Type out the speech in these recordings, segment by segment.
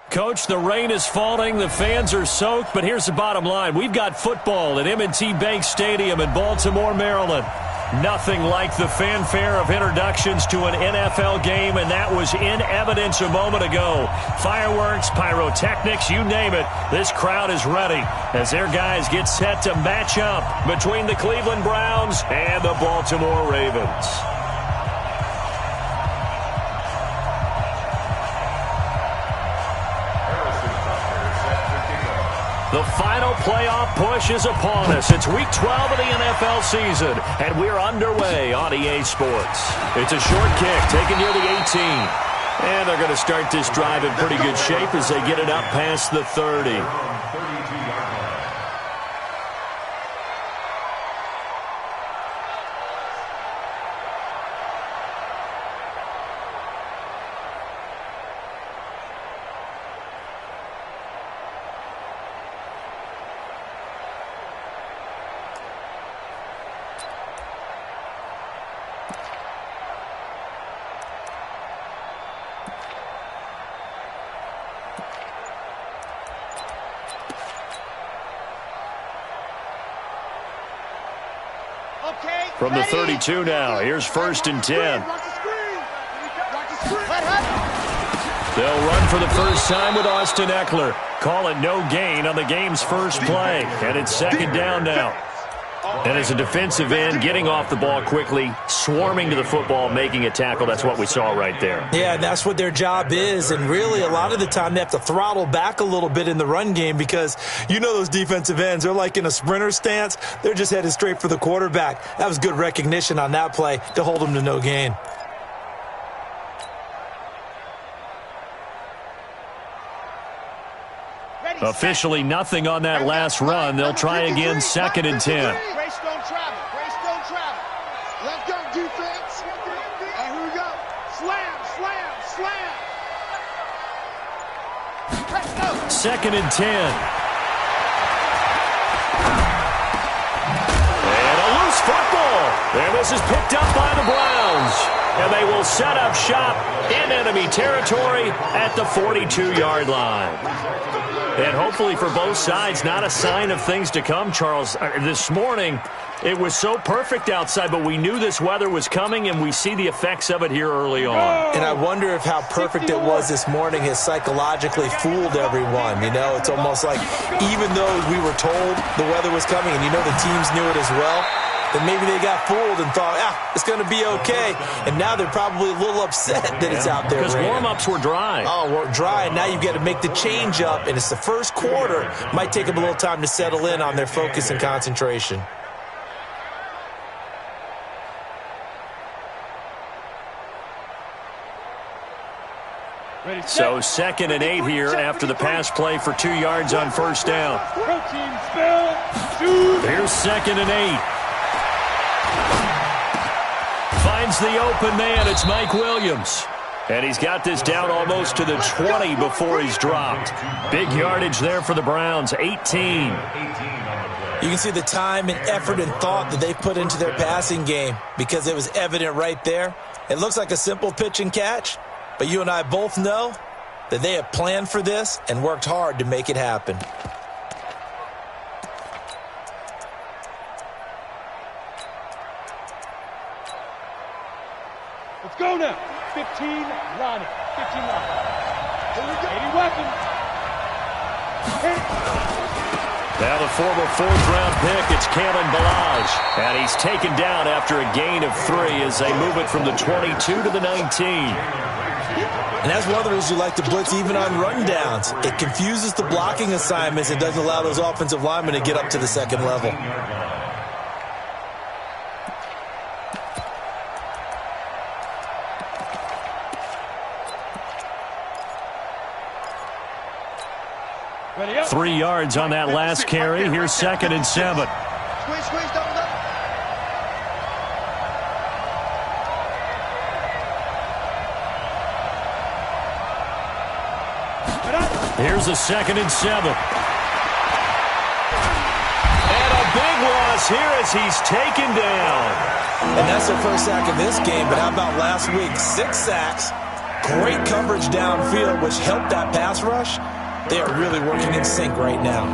Coach, the rain is falling, the fans are soaked, but here's the bottom line. We've got football at M&T Bank Stadium in Baltimore, Maryland. Nothing like the fanfare of introductions to an NFL game, and that was in evidence a moment ago. Fireworks, pyrotechnics, you name it, this crowd is ready as their guys get set to match up between the Cleveland Browns and the Baltimore Ravens. The final playoff push is upon us. It's Week 12 of the NFL season, and we're underway on EA Sports. It's a short kick taken near the 18. And they're going to start this drive in pretty good shape as they get it up past the 30. From the 32 now, here's 1st and 10. They'll run for the first time with Austin Eckler. Call it no gain on the game's first play. And it's 2nd down now. And as a defensive end, getting off the ball quickly, swarming to the football, making a tackle, that's what we saw right there. Yeah, that's what their job is. And really, a lot of the time, they have to throttle back a little bit in the run game because you know those defensive ends, they're like in a sprinter stance. They're just headed straight for the quarterback. That was good recognition on that play to hold them to no gain. Officially nothing on that last run. They'll try again, 2nd and 10. Brace don't travel. Brace don't travel. Left guard defense. And here we go. Slam, slam, slam. 2nd and 10. And a loose football. And this is picked up by the Browns. And they will set up shop in enemy territory at the 42-yard line. And hopefully for both sides, not a sign of things to come, Charles. This morning, it was so perfect outside, but we knew this weather was coming, and we see the effects of it here early on. And I wonder if how perfect it was this morning has psychologically fooled everyone. You know, it's almost like even though we were told the weather was coming, and you know the teams knew it as well, then maybe they got fooled and thought, it's going to be okay. And now they're probably a little upset that it's out there. Because warm-ups were dry. Oh, we're dry, and now you've got to make the change up, and it's the first quarter. Might take them a little time to settle in on their focus and concentration. So 2nd and 8 here after the pass play for 2 yards on 1st down. Here's 2nd and 8. Finds the open man. It's Mike Williams. And he's got this down almost to the 20 before he's dropped. Big yardage there for the Browns, 18. You can see the time and effort and thought that they put into their passing game because it was evident right there. It looks like a simple pitch and catch, but you and I both know that they have planned for this and worked hard to make it happen. Let's go now. 15 lining. 15 lining. 80 weapons. Now the former 4th-round pick, it's Kalen Ballage. And he's taken down after a gain of 3 as they move it from the 22 to the 19. And that's one of the reasons you like to blitz even on rundowns. It confuses the blocking assignments and doesn't allow those offensive linemen to get up to the 2nd level. Ready up. 3 yards on that last carry. Here's 2nd and 7. Squeeze, squeeze, double, double. Here's the 2nd and 7. And a big loss here as he's taken down. And that's their first sack of this game, but how about last week? 6 sacks. Great coverage downfield, which helped that pass rush. They are really working in sync right now.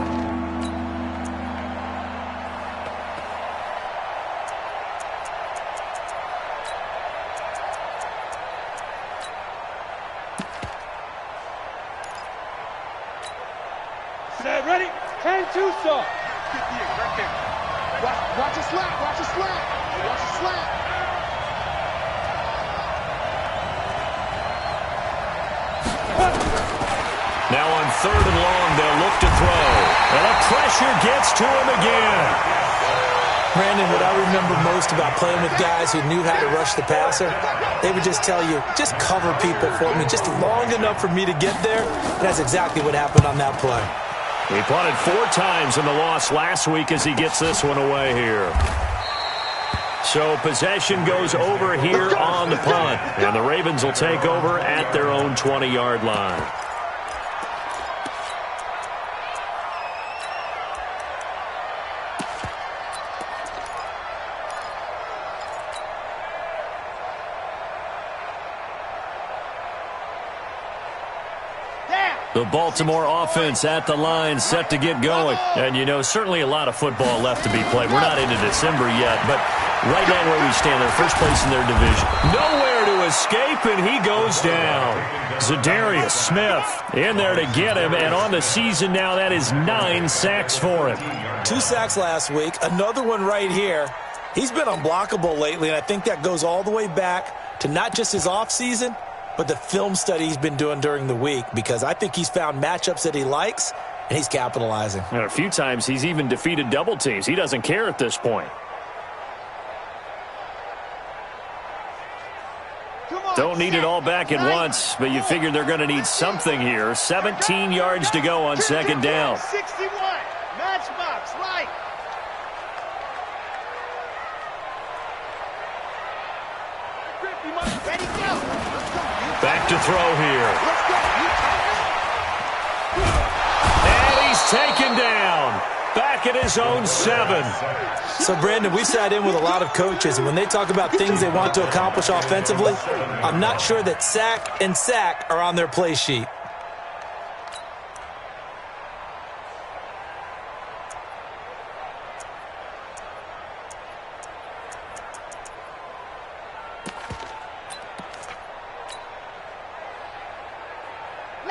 Set, ready? 10-2 start. Watch a slant, watch a slant, watch a slant. Now on 3rd and long, they'll look to throw. And the pressure gets to him again. Brandon, what I remember most about playing with guys who knew how to rush the passer, they would just tell you, just cover people for me, just long enough for me to get there. And that's exactly what happened on that play. He punted 4 times in the loss last week as he gets this one away here. So possession goes over here on the punt. And the Ravens will take over at their own 20-yard line. The Baltimore offense at the line, set to get going. And, you know, certainly a lot of football left to be played. We're not into December yet, but right now where we stand, they're first place in their division. Nowhere to escape, and he goes down. Za'Darius Smith in there to get him, and on the season now, that is 9 sacks for him. 2 sacks last week, another one right here. He's been unblockable lately, and I think that goes all the way back to not just his offseason, but the film study he's been doing during the week, because I think he's found matchups that he likes, and he's capitalizing. And a few times he's even defeated double teams. He doesn't care at this point. Don't need it all back at once, but you figure they're going to need something here. 17 yards to go on 2nd down. 61, matchbox, right. Ready, go. Back to throw here. And he's taken down. Back at his own 7. So, Brandon, we sat in with a lot of coaches, and when they talk about things they want to accomplish offensively, I'm not sure that sack and sack are on their play sheet.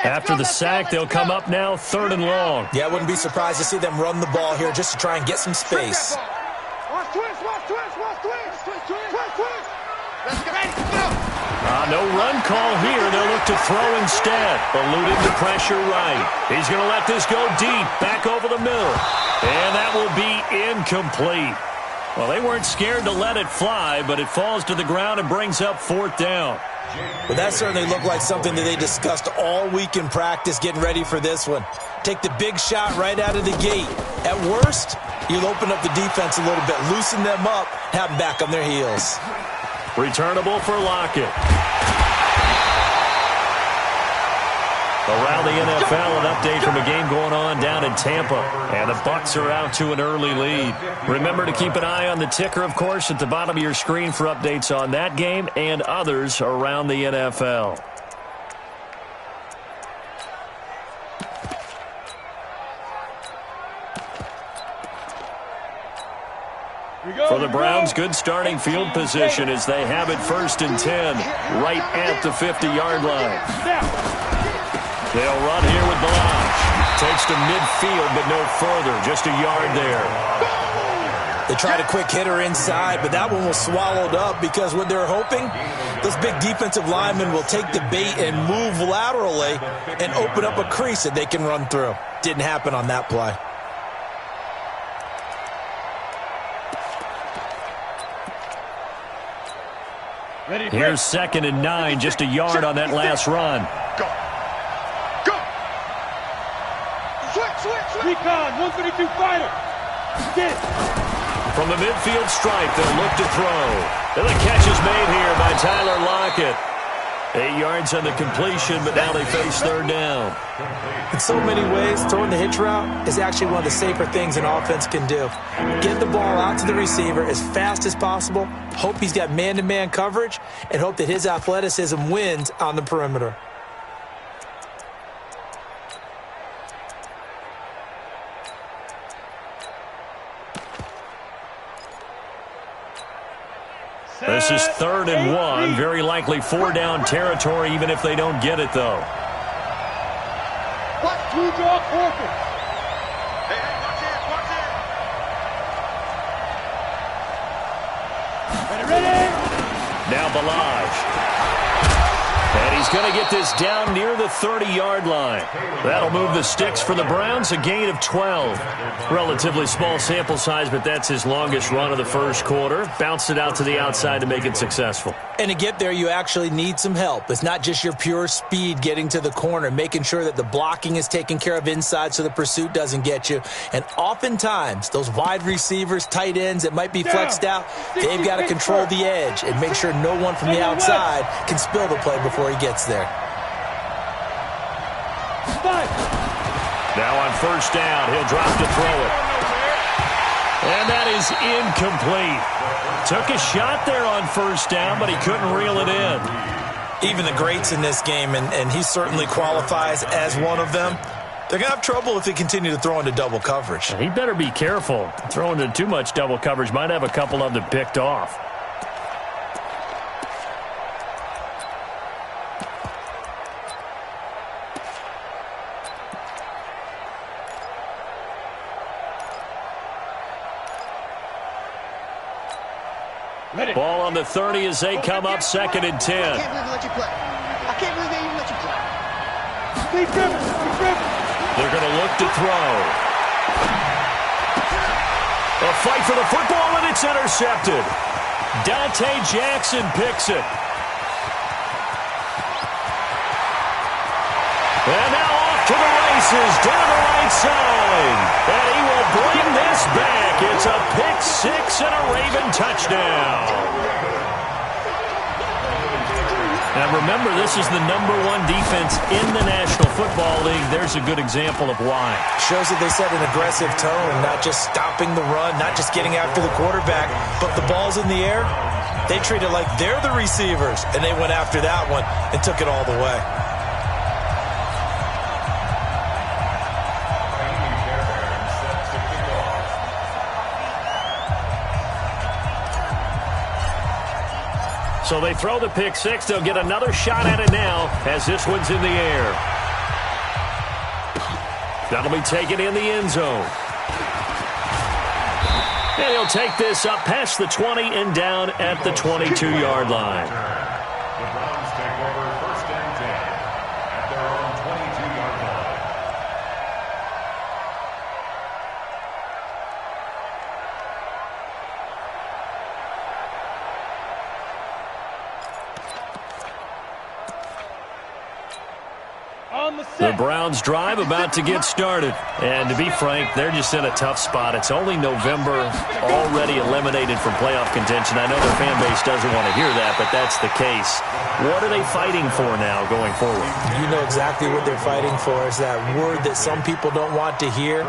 After the sack, they'll come up now 3rd and long. Yeah, I wouldn't be surprised to see them run the ball here just to try and get some space. Watch twist. Let's get ready, go. No run call here. They'll look to throw instead. Eluding the pressure right. He's going to let this go deep, back over the middle. And that will be incomplete. Well, they weren't scared to let it fly, but it falls to the ground and brings up 4th down. Well, that certainly looked like something that they discussed all week in practice getting ready for this one. Take the big shot right out of the gate. At worst, you'll open up the defense a little bit, loosen them up, have them back on their heels. Returnable for Lockett. Around the NFL, an update from a game going on down in Tampa. And the Bucs are out to an early lead. Remember to keep an eye on the ticker, of course, at the bottom of your screen for updates on that game and others around the NFL. For the Browns, good starting field position as they have it 1st and 10, right at the 50-yard line. They'll run here with Blanche. Takes to midfield, but no further. Just a yard there. They tried a quick hitter inside, but that one was swallowed up because what they're hoping, those big defensive linemen will take the bait and move laterally and open up a crease that they can run through. Didn't happen on that play. Here's 2nd and 9, just a yard on that last run. Go. Switch. Recon, 132 fighter. Get it. From the midfield stripe, they'll look to throw. And the catch is made here by Tyler Lockett. 8 yards on the completion, but now they face third down. In so many ways, throwing the hitch route is actually one of the safer things an offense can do. Get the ball out to the receiver as fast as possible, hope he's got man-to-man coverage, and hope that his athleticism wins on the perimeter. This is 3rd and 1. Very likely 4-down territory, even if they don't get it, though. What? 2-draw quarter. Hey, watch it, watch it. Ready? Now Balaj. And he's going to get this down near the 30-yard line. That'll move the sticks for the Browns, a gain of 12. Relatively small sample size, but that's his longest run of the first quarter. Bounced it out to the outside to make it successful. And to get there, you actually need some help. It's not just your pure speed getting to the corner, making sure that the blocking is taken care of inside so the pursuit doesn't get you. And oftentimes, those wide receivers, tight ends that might be flexed out, they've got to control the edge and make sure no one from the outside can spill the play before he gets there. Now on first down, he'll drop to throw it. And that is incomplete. Took a shot there on first down, but he couldn't reel it in. Even the greats in this game, and he certainly qualifies as one of them, they're going to have trouble if they continue to throw into double coverage. He better be careful. Throwing into too much double coverage might have a couple of them picked off. Ball on the 30 as they come up 2nd and 10. I can't believe they let you play. I can't believe they even let you play. Steve Griffin. They're going to look to throw. A fight for the football, and it's intercepted. Dante Jackson picks it. And now off to the races, down the right side. And he will bring this back. It's a pick-6 and a Raven touchdown. Now remember, this is the #1 defense in the National Football League. There's a good example of why. Shows that they set an aggressive tone, not just stopping the run, not just getting after the quarterback, but the ball's in the air. They treat it like they're the receivers, and they went after that one and took it all the way. So they throw the pick-6. They'll get another shot at it now as this one's in the air. That'll be taken in the end zone. And he'll take this up past the 20 and down at the 22-yard line. The Browns take over 1st and 10 at their own 22-yard line. The Browns drive about to get started. And to be frank, they're just in a tough spot. It's only November, already eliminated from playoff contention. I know their fan base doesn't want to hear that, but that's the case. What are they fighting for now going forward? You know exactly what they're fighting for. Is that word that some people don't want to hear,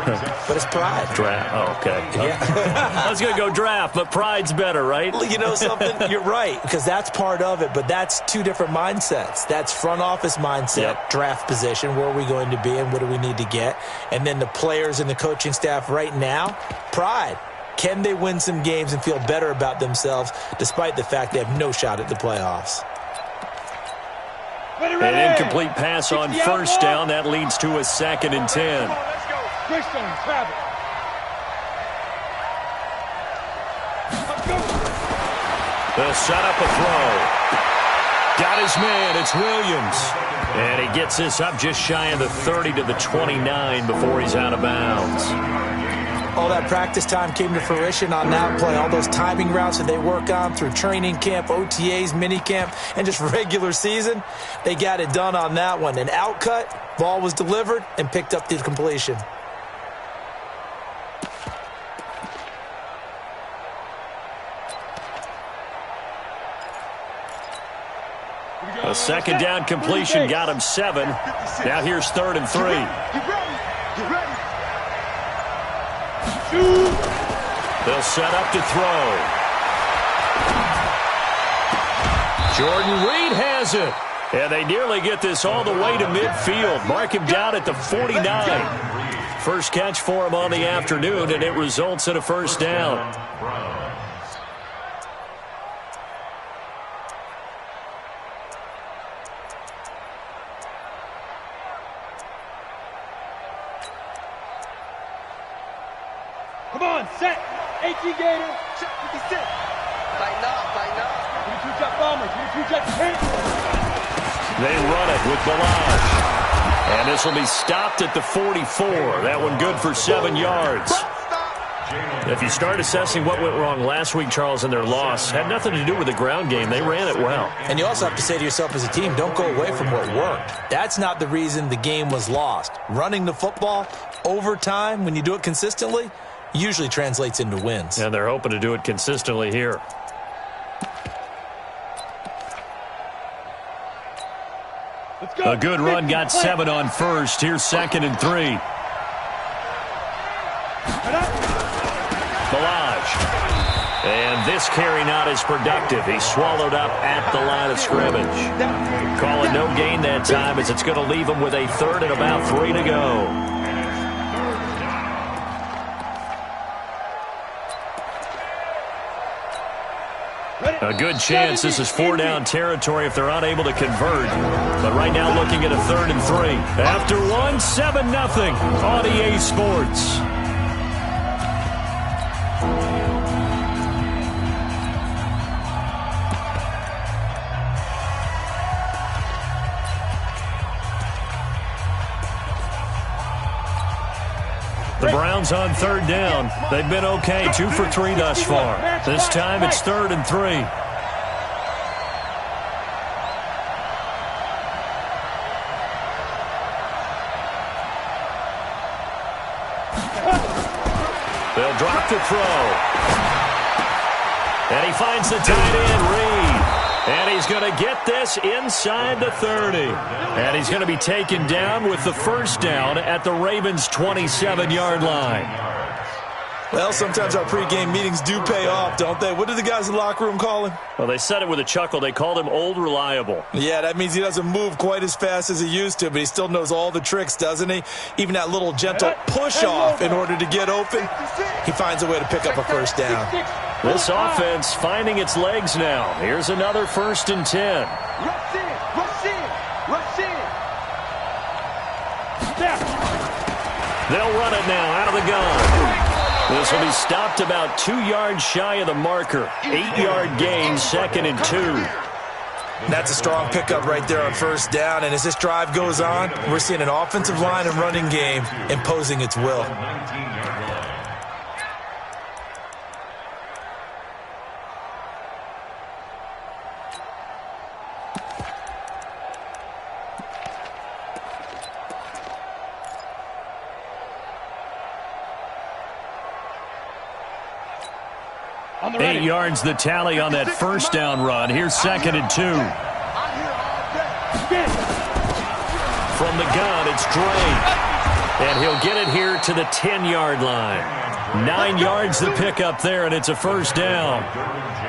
but it's pride. Draft. Oh, okay. Yeah. I was going to go draft, but pride's better, right? You know something? You're right, because that's part of it, but that's two different mindsets. That's front office mindset, draft position, where are we going to be and what do we need to get? And then the players and the coaching staff right now, pride. Can they win some games and feel better about themselves despite the fact they have no shot at the playoffs? An incomplete pass on first down. That leads to a 2nd and 10. Christian, travel. They'll set up a throw. Got his man. It's Williams. And he gets this up just shy of the 30 to the 29 before he's out of bounds. All that practice time came to fruition on that play. All those timing routes that they work on through training camp, OTAs, minicamp, and just regular season, they got it done on that one. An outcut, ball was delivered, and picked up the completion. A second down completion got him 7. Now here's 3rd and 3. Get ready. They'll set up to throw. Jordan Reed has it. And they nearly get this all the way to midfield. Mark him down at the 49. First catch for him on the afternoon, and it results in a first down. Come on, set. 18 Gator. Check 56. Tighten up. 22 Jet Bombers. 22 Jet Tank. They run it with Balaj. And this will be stopped at the 44. That one good for 7 yards. If you start assessing what went wrong last week, Charles, in their loss, had nothing to do with the ground game. They ran it well. And you also have to say to yourself as a team, don't go away from what worked. That's not the reason the game was lost. Running the football over time, when you do it consistently, usually translates into wins. And they're hoping to do it consistently here. A good run got 7 on first. Here's 2nd and 3. Balaj. And this carry not as productive. He's swallowed up at the line of scrimmage. Call it no gain that time as it's going to leave him with a 3rd and about 3 to go. A good chance this is 4-down territory if they're unable to convert. But right now looking at a 3rd and 3. After 1, 7-0 on EA Sports. The Browns on 3rd down. They've been okay, 2 for 3 thus far. This time it's 3rd and 3. They'll drop the throw. And he finds the tight end, Reed. And he's going to get this inside the 30. And he's going to be taken down with the first down at the Ravens' 27-yard line. Well, sometimes our pregame meetings do pay off, don't they? What did the guys in the locker room call him? Well, they said it with a chuckle. They called him Old Reliable. Yeah, that means he doesn't move quite as fast as he used to, but he still knows all the tricks, doesn't he? Even that little gentle push-off in order to get open. He finds a way to pick up a first down. This offense finding its legs now. Here's another 1st and 10. Rush in. They'll run it now out of the gun. This will be stopped about 2 yards shy of the marker. 8-yard gain, 2nd and 2. That's a strong pickup right there on first down. And as this drive goes on, we're seeing an offensive line and running game imposing its will. Eight yards the tally on that first down run. Here's 2nd and 2. From the gun, it's Drake. And he'll get it here to the 10-yard line. 9 yards the pickup there, and it's a first down.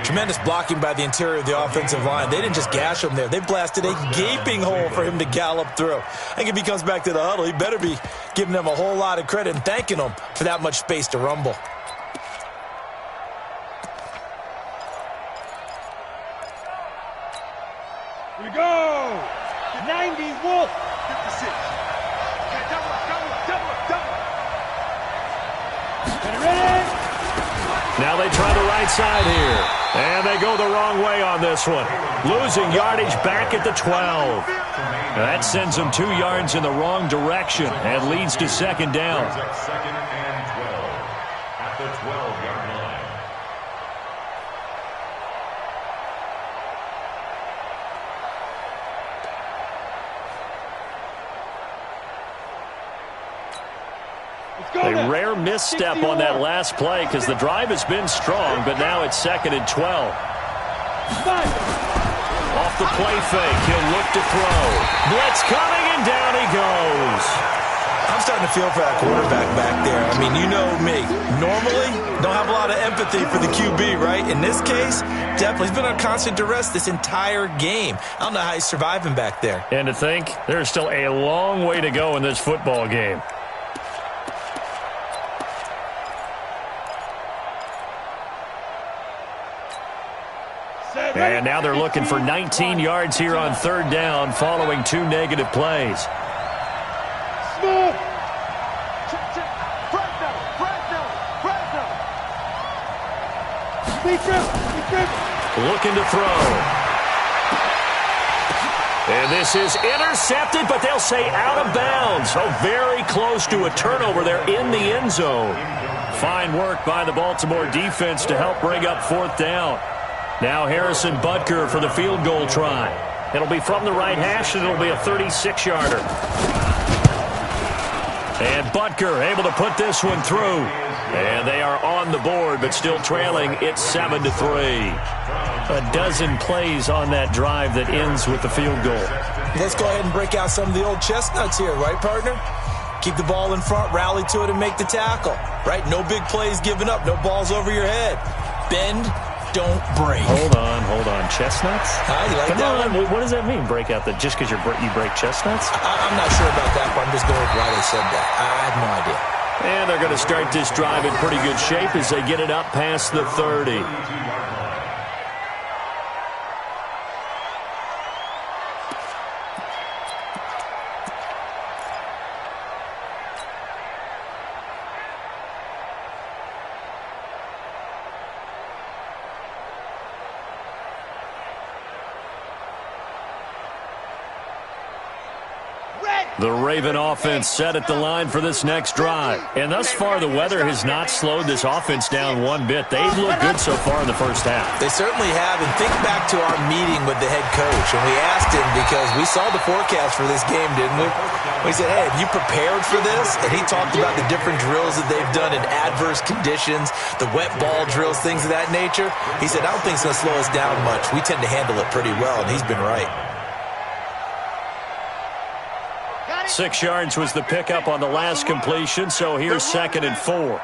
Tremendous blocking by the interior of the offensive line. They didn't just gash him there. They blasted a gaping hole for him to gallop through. I think if he comes back to the huddle, he better be giving them a whole lot of credit and thanking them for that much space to rumble. Here we go. 90 Wolf. 56. Okay, double up. Ready? Now they try the right side here. And they go the wrong way on this one. Losing yardage back at the 12. That sends them 2 yards in the wrong direction and leads to 2nd down. 2nd and 12 at the 12-yard line. A rare misstep on that last play because the drive has been strong, but now it's 2nd and 12. Off off the play fake. He'll look to throw. Blitz coming, and down he goes. I'm starting to feel for that quarterback back there. I mean, you know me. Normally, don't have a lot of empathy for the QB, right? In this case, definitely. He's been on constant duress this entire game. I don't know how he's surviving back there. And to think, there's still a long way to go in this football game. And now they're looking for 19 yards here on third down following 2 negative plays. Smooth. Looking to throw. And this is intercepted, but they'll say out of bounds. So very close to a turnover there in the end zone. Fine work by the Baltimore defense to help bring up fourth down. Now Harrison Butker for the field goal try. It'll be from the right hash, and it'll be a 36-yarder. And Butker able to put this one through. And they are on the board, but still trailing. It's 7-3. A dozen plays on that drive that ends with the field goal. Let's go ahead and break out some of the old chestnuts here, right, partner? Keep the ball in front, rally to it, and make the tackle, right? No big plays given up, no balls over your head. Bend, don't break. Hold on. Chestnuts? You like Come that on. one? What does that mean, break out that just because you break chestnuts? I'm not sure about that, but I'm just going with why they said that. I have no idea. And they're going to start this drive in pretty good shape as they get it up past the 30. The Raven offense set at the line for this next drive. And thus far, the weather has not slowed this offense down one bit. They've looked good so far in the first half. They certainly have. And think back to our meeting with the head coach. And we asked him because we saw the forecast for this game, didn't we? We said, hey, have you prepared for this? And he talked about the different drills that they've done in adverse conditions, the wet ball drills, things of that nature. He said, I don't think it's going to slow us down much. We tend to handle it pretty well, and he's been right. 6 yards was the pickup on the last completion, so here's 2nd and 4.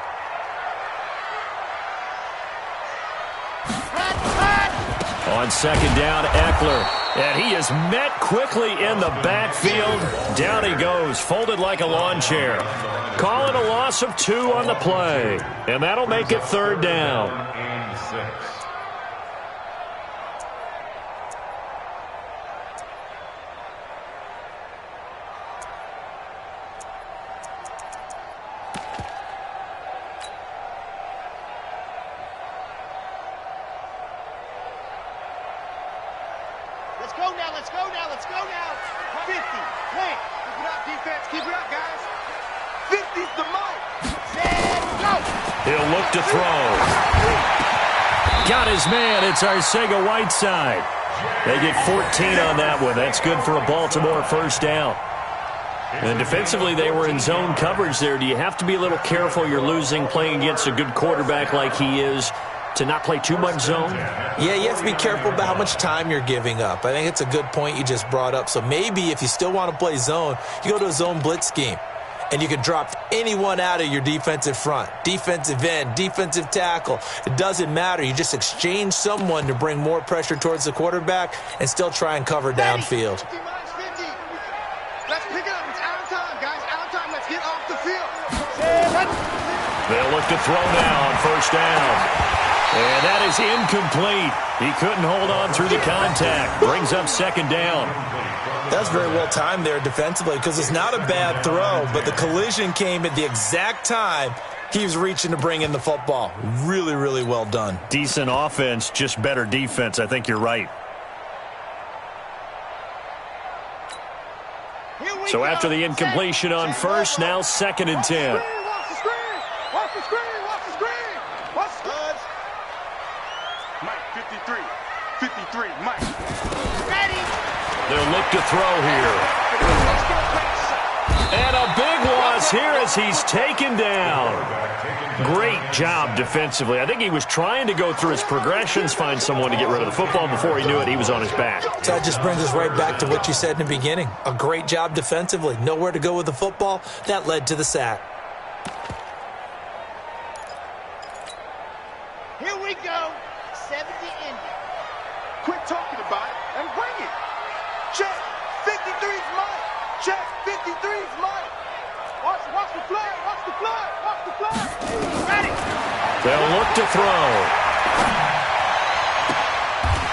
On 2nd down, Eckler. And he is met quickly in the backfield. Down he goes, folded like a lawn chair. Calling a loss of 2 on the play. And that'll make it 3rd down. Let's go now. 50. Plant. Keep it up, defense. Keep it up, guys. 50's the mark. Set, go. He'll look to throw. Got his man. It's Arcega Whiteside. They get 14 on that one. That's good for a Baltimore first down. And defensively, they were in zone coverage there. Do you have to be a little careful? You're losing playing against a good quarterback like he is, to not play too much zone? Yeah, you have to be careful about how much time you're giving up. I think it's a good point you just brought up. So maybe if you still want to play zone, you go to a zone blitz scheme. And you can drop anyone out of your defensive front. Defensive end, defensive tackle. It doesn't matter. You just exchange someone to bring more pressure towards the quarterback and still try and cover downfield. 50 minus 50. Let's pick it up. It's out of time, guys. Out of time. Let's get off the field. They'll look to throw now on first down. And that is incomplete. He couldn't hold on through the contact. Brings up second down. That's very well timed there defensively because it's not a bad throw, but the collision came at the exact time he was reaching to bring in the football. Really, really well done. Decent offense, just better defense. I think you're right. So after the incompletion on first, now 2nd and 10. Watch the screen. Watch the screen. Watch the screen. Watch the screen. Mike, 53. 53, Mike. Ready. They'll look to throw here. And a big one loss here as he's taken down. Great job defensively. I think he was trying to go through his progressions, find someone to get rid of the football. Before he knew it, he was on his back. So that just brings us right back to what you said in the beginning. A great job defensively. Nowhere to go with the football. That led to the sack. Here we go. 70 Indy. Quit talking about it and bring it. Check. 53's mine. Check. 53's mine. Watch the flag. Watch the flag. Watch the flag. Ready. They'll look to throw.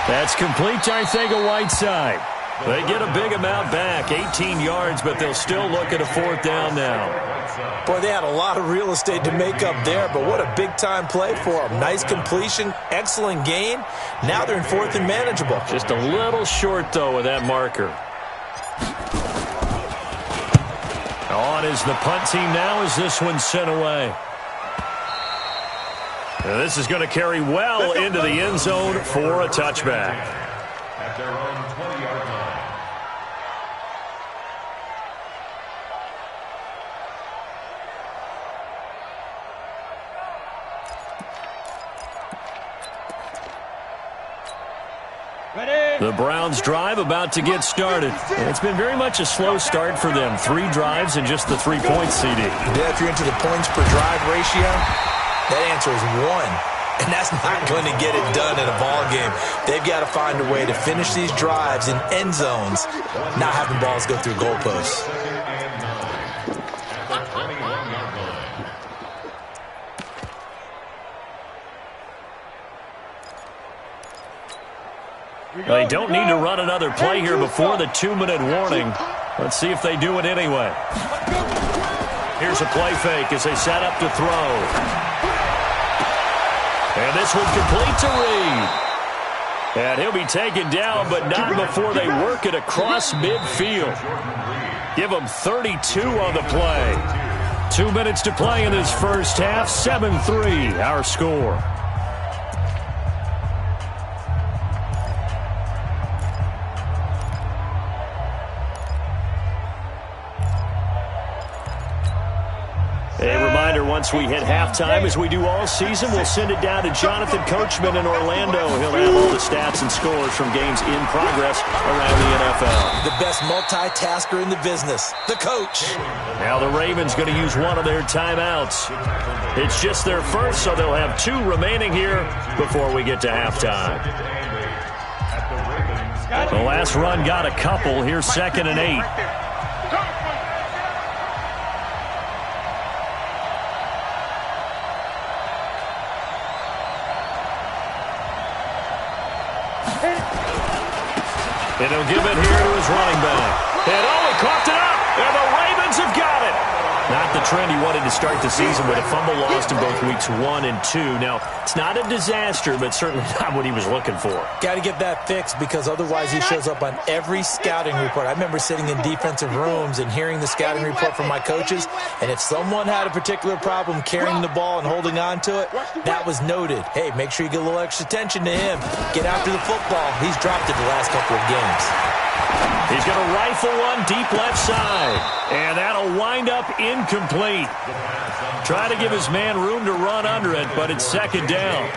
That's complete to Arcega-Whiteside. They get a big amount back, 18 yards, but they'll still look at a 4th down now. Boy, they had a lot of real estate to make up there, but what a big-time play for them. Nice completion, excellent gain. Now they're in 4th and manageable. Just a little short, though, with that marker. On is the punt team now as this one's sent away. And this is going to carry well into the end zone for a touchback. At their own 20-yard line. The Browns drive about to get started. And it's been very much a slow start for them. 3 drives and just the 3 points, CD. Yeah, if you're into the points per drive ratio, that answer is 1. And that's not going to get it done in a ball game. They've got to find a way to finish these drives in end zones, not having balls go through goalposts. They don't need to run another play here before the 2-minute warning. Let's see if they do it anyway. Here's a play fake as they set up to throw. And this one complete to Reed. And he'll be taken down, but not before they work it across midfield. Give them 32 on the play. 2 minutes to play in this first half. 7-3, our score. A reminder, once we hit halftime, as we do all season, we'll send it down to Jonathan Coachman in Orlando. He'll have all the stats and scores from games in progress around the NFL. The best multitasker in the business, the coach. Now the Ravens going to use one of their timeouts. It's just their first, so they'll have 2 remaining here before we get to halftime. The last run got a couple. Here's 2nd and 8. And he'll give it here to his running back. And he coughed it up. And the Ravens have got it. Not the trend he wanted to start the season with a fumble lost in both weeks 1 and 2. Now, it's not a disaster, but certainly not what he was looking for. Got to get that fixed because otherwise he shows up on every scouting report. I remember sitting in defensive rooms and hearing the scouting report from my coaches, and if someone had a particular problem carrying the ball and holding on to it, that was noted. Hey, make sure you get a little extra attention to him. Get after the football. He's dropped it the last couple of games. He's going to rifle one deep left side, and that'll wind up incomplete. Try to give his man room to run under it, but it's 2nd down.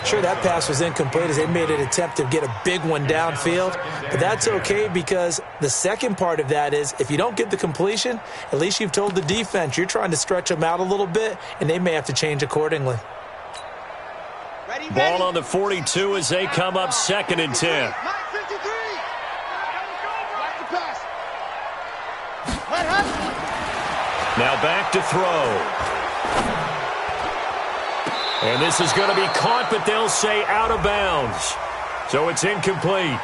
Sure, that pass was incomplete as they made an attempt to get a big one downfield, but that's okay because the second part of that is if you don't get the completion, at least you've told the defense you're trying to stretch them out a little bit, and they may have to change accordingly. Ball on the 42 as they come up 2nd and 10. Now back to throw. And this is going to be caught, but they'll say out of bounds. So it's incomplete.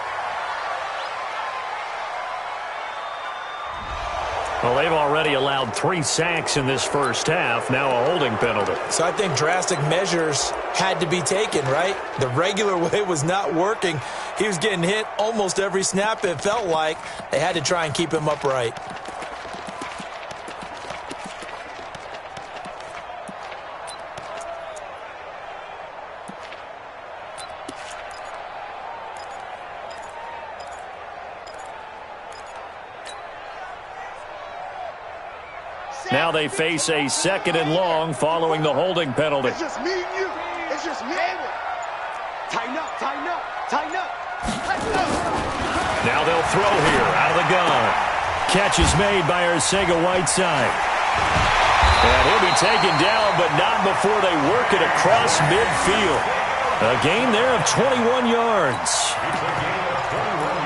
Well, they've already allowed 3 sacks in this first half. Now a holding penalty. So I think drastic measures had to be taken, right? The regular way was not working. He was getting hit almost every snap, it felt like. They had to try and keep him upright. Now they face a 2nd and long following the holding penalty. It's just me and you. It's just me. Tighten up, tighten up, tighten up. Tighten up. Now they'll throw here out of the gun. Catch is made by Arcega-Whiteside. And he'll be taken down, but not before they work it across midfield. A gain there of 21 yards.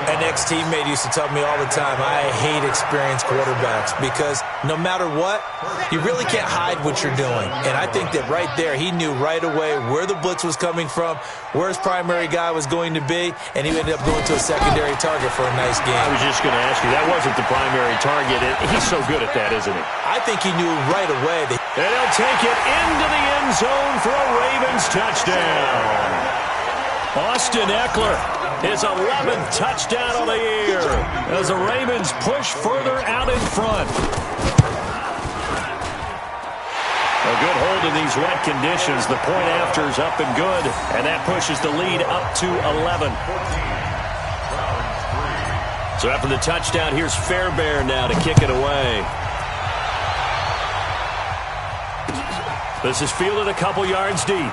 An ex-teammate used to tell me all the time, I hate experienced quarterbacks because no matter what, you really can't hide what you're doing. And I think that right there, he knew right away where the blitz was coming from, where his primary guy was going to be, and he ended up going to a secondary target for a nice game. I was just going to ask you, that wasn't the primary target. He's so good at that, isn't he? I think he knew right away that. And he'll take it into the end zone for a Ravens touchdown. Austin Eckler, his 11th touchdown of the year as the Ravens push further out in front. A good hold in these wet conditions. The point after is up and good, and that pushes the lead up to 11. So after the touchdown, here's Fairbairn now to kick it away. This is fielded a couple yards deep.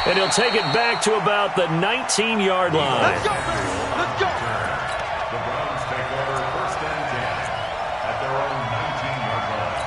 And he'll take it back to about the 19-yard line. Let's go, let's go. The Browns take over 1st and 10 at their own 19-yard line.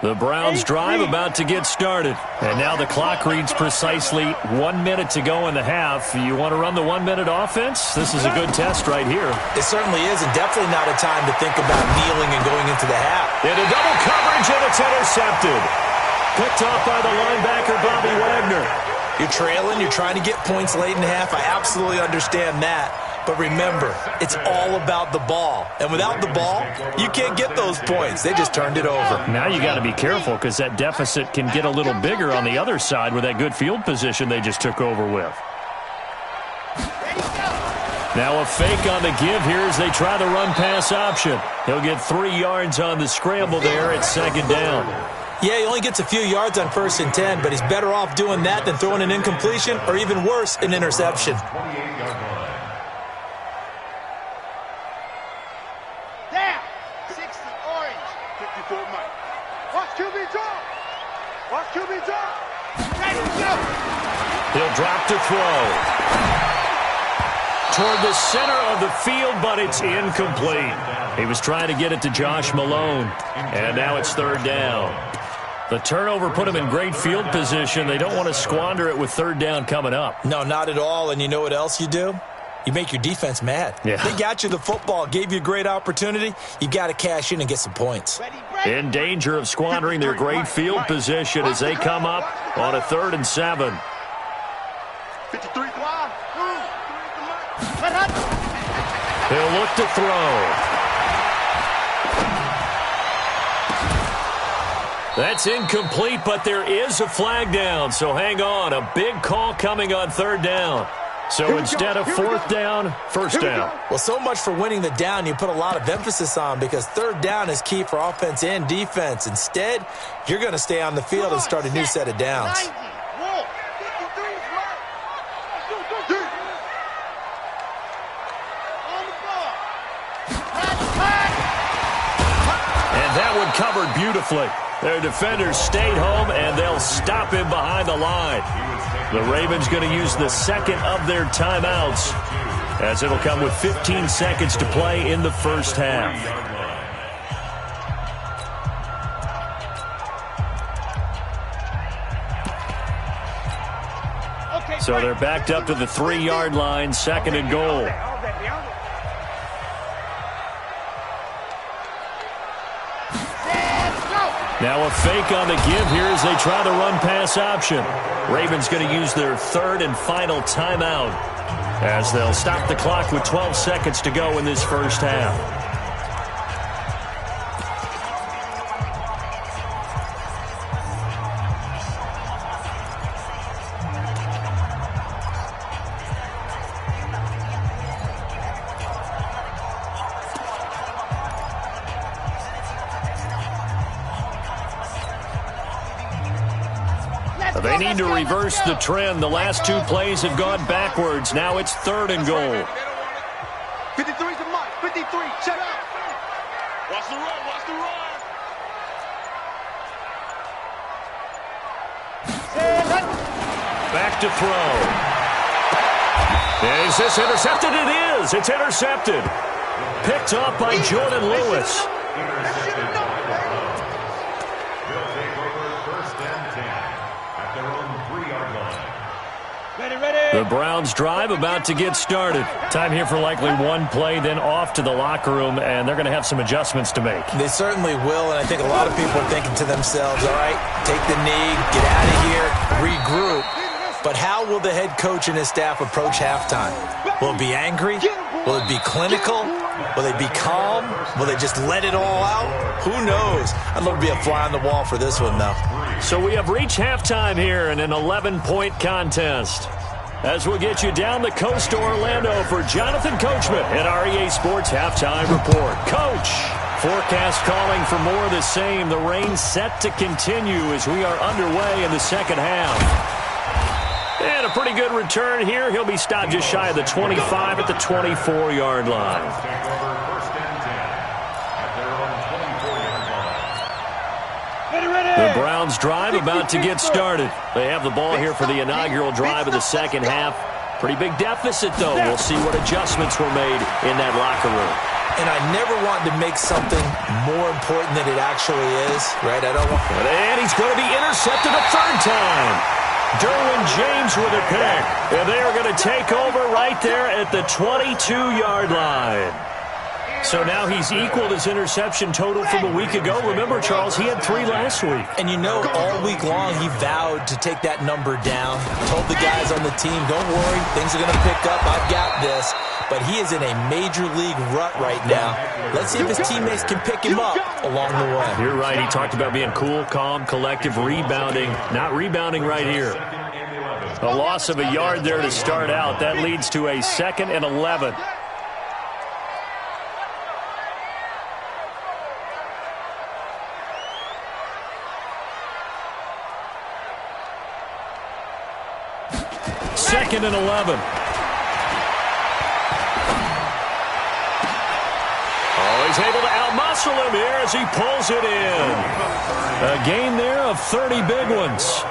The Browns drive about to get started. And now the clock reads precisely 1 minute to go in the half. You want to run the 1 minute offense? This is a good test right here. It certainly is, and definitely not a time to think about kneeling and going into the half. Into double coverage, and it's intercepted. Picked off by the linebacker, Bobby Wagner. You're trailing, you're trying to get points late in the half. I absolutely understand that. But remember, it's all about the ball. And without the ball, you can't get those points. They just turned it over. Now you got to be careful because that deficit can get a little bigger on the other side with that good field position they just took over with. Now a fake on the give here as they try the run-pass option. He'll get 3 yards on the scramble there at 2nd down. Yeah, he only gets a few yards on 1st and 10, but he's better off doing that than throwing an incompletion or even worse, an interception. 28-yard line. Down. 60 orange. 54 Mike. Watch QB draw. Watch QB draw. Ready to go. He'll drop to throw. Toward the center of the field, but it's incomplete. He was trying to get it to Josh Malone, and now it's 3rd down. The turnover put him in great field position. They don't want to squander it with 3rd down coming up. No, not at all. And you know what else you do? You make your defense mad. Yeah. They got you the football, gave you a great opportunity. You got to cash in and get some points. In danger of squandering their great field position as they come up on a 3rd and 7. 53 wide. He'll look to throw. That's incomplete, but there is a flag down, so hang on. A big call coming on 3rd down. So instead of 4th down, 1st down. Well, so much for winning the down you put a lot of emphasis on because 3rd down is key for offense and defense. Instead, you're going to stay on the field and start a new set of downs. 90. Whoa. 53 is right. On the ball. And that one covered beautifully. Their defenders stayed home, and they'll stop him behind the line. The Ravens going to use the 2nd of their timeouts, as it'll come with 15 seconds to play in the 1st half. So they're backed up to the 3-yard line, 2nd and goal. Now a fake on the give here as they try the run-pass option. Ravens going to use their 3rd and final timeout as they'll stop the clock with 12 seconds to go in this 1st half. They need to reverse the trend. The last two plays have gone backwards. Now it's 3rd and goal. 53's the mark. 53. Check out. Watch the run. Watch the run. Back to throw. Is this intercepted? It is. It's intercepted. Picked up by Jordan Lewis. The Browns drive about to get started. Time here for likely one play, then off to the locker room, and they're going to have some adjustments to make. They certainly will, and I think a lot of people are thinking to themselves, all right, take the knee, get out of here, regroup. But how will the head coach and his staff approach halftime? Will it be angry? Will it be clinical? Will they be calm? Will they just let it all out? Who knows? I'd love to be a fly on the wall for this one, though. So we have reached halftime here in an 11-point contest. As we'll get you down the coast to Orlando for Jonathan Coachman at our EA Sports Halftime Report. Coach, forecast calling for more of the same. The rain set to continue as we are underway in the second half. And a pretty good return here. He'll be stopped just shy of the 25 at the 24-yard line. The Browns drive about to get started. They have the ball here for the inaugural drive of the second half. Pretty big deficit, though. We'll see what adjustments were made in that locker room. And I never wanted to make something more important than it actually is, right? I don't want... And he's going to be intercepted a third time. Derwin James with a pick. And they are going to take over right there at the 22-yard line. So now he's equaled his interception total from a week ago. Remember, Charles, he had 3 last week. And you know, all week long he vowed to take that number down. Told the guys on the team, don't worry, things are going to pick up. I've got this. But he is in a major league rut right now. Let's see if his teammates can pick him up along the way. You're right. He talked about being cool, calm, collective, rebounding. Not rebounding right here. A loss of a yard there to start out. That leads to a 2nd and 11. Second and 11. Oh, he's able to outmuscle him here as he pulls it in. A gain there of 30 big ones.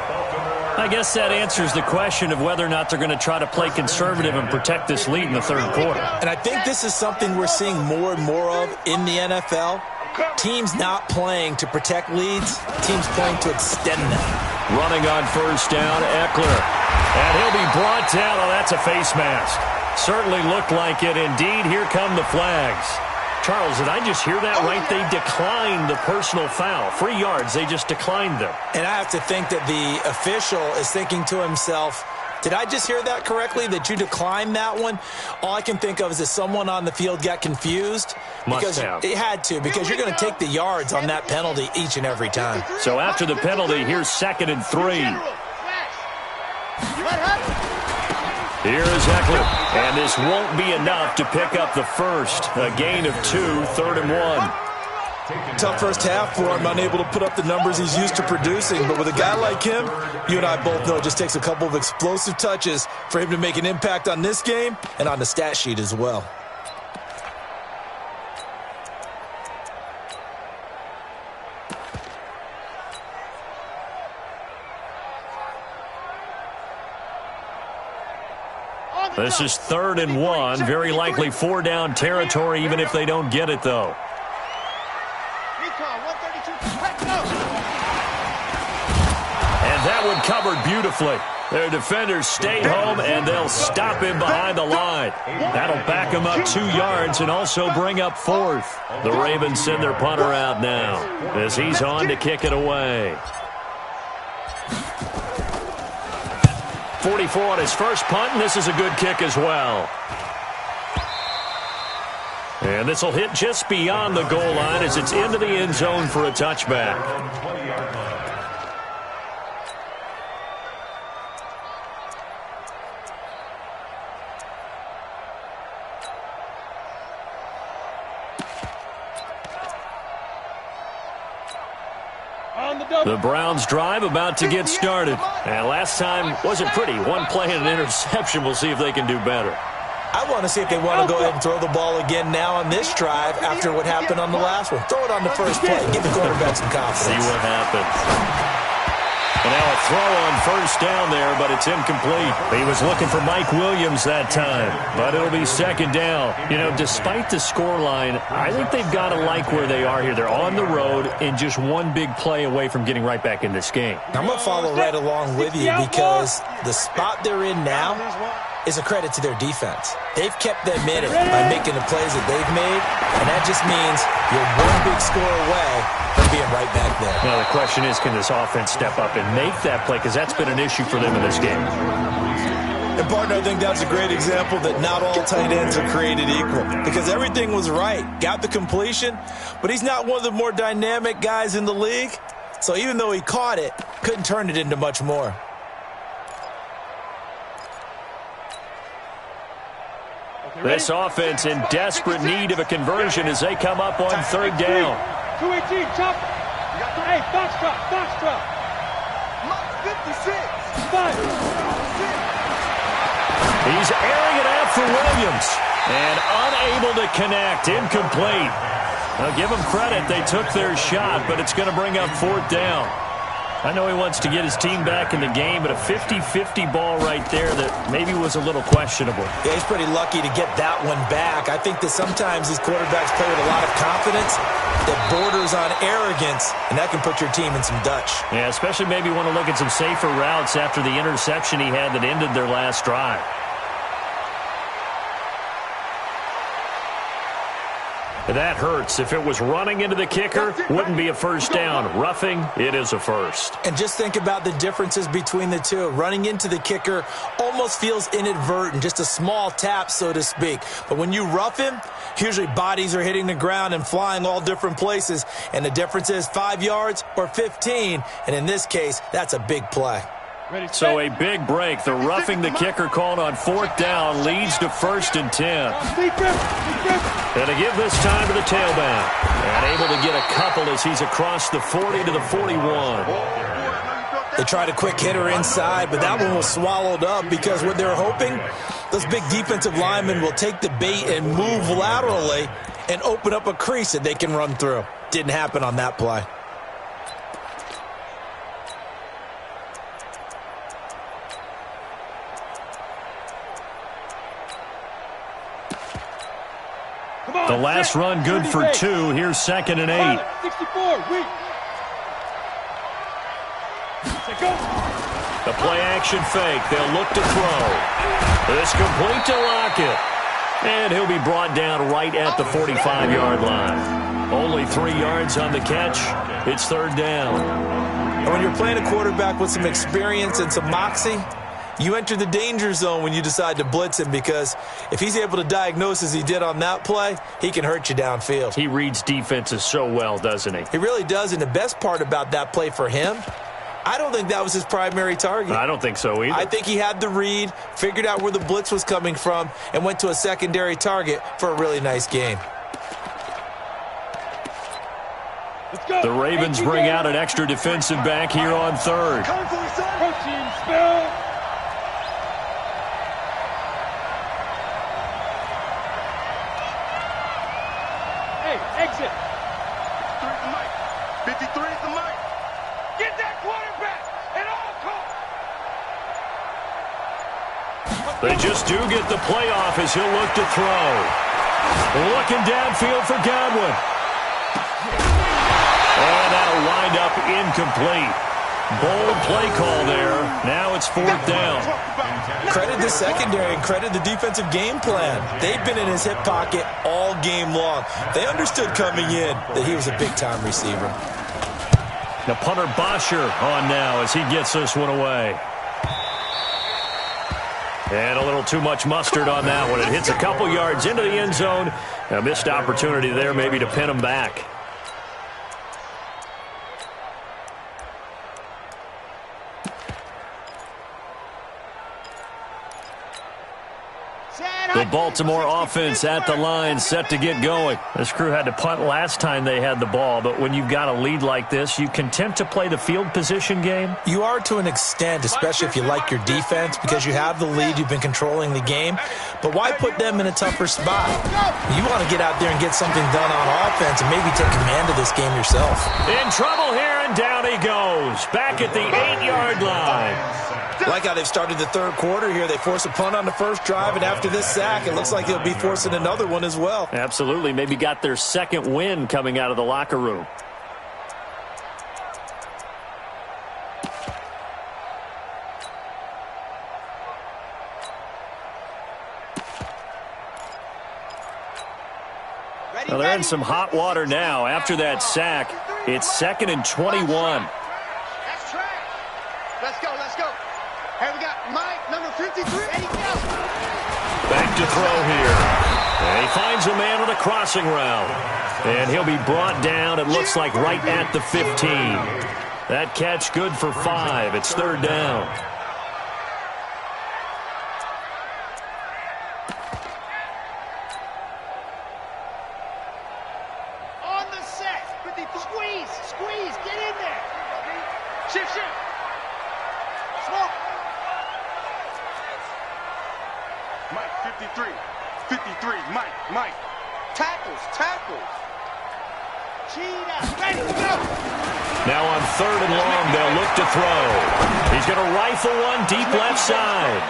I guess that answers the question of whether or not they're going to try to play conservative and protect this lead in the third quarter. And I think this is something we're seeing more and more of in the NFL. Teams not playing to protect leads, teams playing to extend them. Running on first down, Eckler. And he'll be brought down. Oh, that's a face mask. Certainly looked like it. Indeed, here come the flags. Charles, did I just hear that right? They declined the personal foul. 3 yards, they just declined them. And I have to think that the official is thinking to himself, did I just hear that correctly, that you declined that one? All I can think of is that someone on the field got confused. Must have. It had to, because you're going to take the yards on that penalty each and every time. So after the penalty, here's 2nd and 3. Here is Eckler, and this won't be enough to pick up the first. A gain of 2, 3rd and 1. Tough first half for him, unable to put up the numbers he's used to producing. But with a guy like him, you and I both know it just takes a couple of explosive touches for him to make an impact on this game and on the stat sheet as well. This is 3rd and 1. Very likely 4-down territory, even if they don't get it, though. And that one covered beautifully. Their defenders stay home, and they'll stop him behind the line. That'll back him up 2 yards and also bring up 4th. The Ravens send their punter out now as he's on to kick it away. 44 on his first punt, and this is a good kick as well. And this will hit just beyond the goal line as it's into the end zone for a touchback. The Browns drive about to get started. And last time wasn't pretty. One play and an interception. We'll see if they can do better. I want to see if they want to go ahead and throw the ball again now on this drive after what happened on the last one. Throw it on the first play. Give the quarterback some confidence. See what happens. And now a throw on first down there, but it's incomplete. He was looking for Mike Williams that time, but it'll be second down. You know, despite the scoreline, I think they've got to like where they are here. They're on the road and just one big play away from getting right back in this game. I'm going to follow right along with you because the spot they're in now is a credit to their defense. They've kept them in it by making the plays that they've made, and that just means you're one big score away from being right back there. Now the question is, can this offense step up and make that play? Because that's been an issue for them in this game. And, partner, I think that's a great example that not all tight ends are created equal because everything was right. Got the completion, but he's not one of the more dynamic guys in the league. So even though he caught it, couldn't turn it into much more. This offense in desperate need of a conversion as they come up on third down. 218, chop. Hey, box drop. 56. 5. He's airing it out for Williams. And unable to connect. Incomplete. Now, give them credit. They took their shot, but it's going to bring up fourth down. I know he wants to get his team back in the game, but a 50-50 ball right there that maybe was a little questionable. Yeah, he's pretty lucky to get that one back. I think that sometimes these quarterbacks play with a lot of confidence that borders on arrogance, and that can put your team in some Dutch. Yeah, especially maybe want to look at some safer routes after the interception he had that ended their last drive. That hurts. If it was running into the kicker, wouldn't be a first down. Roughing, it is a first. And just think about the differences between the two. Running into the kicker almost feels inadvertent, just a small tap, so to speak. But when you rough him, usually bodies are hitting the ground and flying all different places. And the difference is 5 yards or 15. And in this case, that's a big play. So a big break. The roughing the kicker called on fourth down leads to 1st and 10. And to give this time to the tailback. And able to get a couple as he's across the 40 to the 41. They tried a quick hitter inside, but that one was swallowed up because what they're hoping, those big defensive linemen will take the bait and move laterally and open up a crease that they can run through. Didn't happen on that play. The last run good for 2. Here's 2nd and 8. 64, weak. The play action fake. They'll look to throw. It's complete to Lockett. And he'll be brought down right at the 45-yard line. Only 3 yards on the catch. It's 3rd down. And when you're playing a quarterback with some experience and some moxie, you enter the danger zone when you decide to blitz him because if he's able to diagnose as he did on that play, he can hurt you downfield. He reads defenses so well, doesn't he? He really does, and the best part about that play for him, I don't think that was his primary target. I don't think so either. I think he had the read, figured out where the blitz was coming from, and went to a secondary target for a really nice gain. The Ravens bring out an extra defensive back here on 3rd. Protein spill. Exit. 53's the mic. 53's the mic. Get that quarterback at all costs. They just do get the playoff as he'll look to throw. Looking downfield for Godwin. And that'll wind up incomplete. Bold play call there. Now it's 4th down. Credit the secondary and credit the defensive game plan. They've been in his hip pocket all game long. They understood coming in that he was a big-time receiver. The punter Bosher on now as he gets this one away. And a little too much mustard on that one. It hits a couple yards into the end zone. A missed opportunity there maybe to pin him back. The Baltimore offense at the line, set to get going. This crew had to punt last time they had the ball, but when you've got a lead like this, you content to play the field position game? You are to an extent, especially if you like your defense, because you have the lead, you've been controlling the game. But why put them in a tougher spot? You want to get out there and get something done on offense and maybe take command of this game yourself. In trouble here, and down he goes. Back at the 8-yard line. Like how they've started the third quarter here. They force a punt on the first drive, and after this sack, it looks like they'll be forcing another one as well. Absolutely. Maybe got their second win coming out of the locker room. Well, they're in some hot water now. After that sack, it's 2nd and 21. That's trash. Let's go, let's go. Here we got Mike, number 53. Ready, go. Back to throw here. And he finds a man on a crossing route. And he'll be brought down, it looks like, right at the 15. That catch good for 5. It's 3rd down. On the set. Squeeze, get in there. Shift. Smoke. Mike, 53, Mike. Tackles. Cheetah, ready to go. Now on 3rd and long, they'll look to throw. He's going to rifle one deep left side.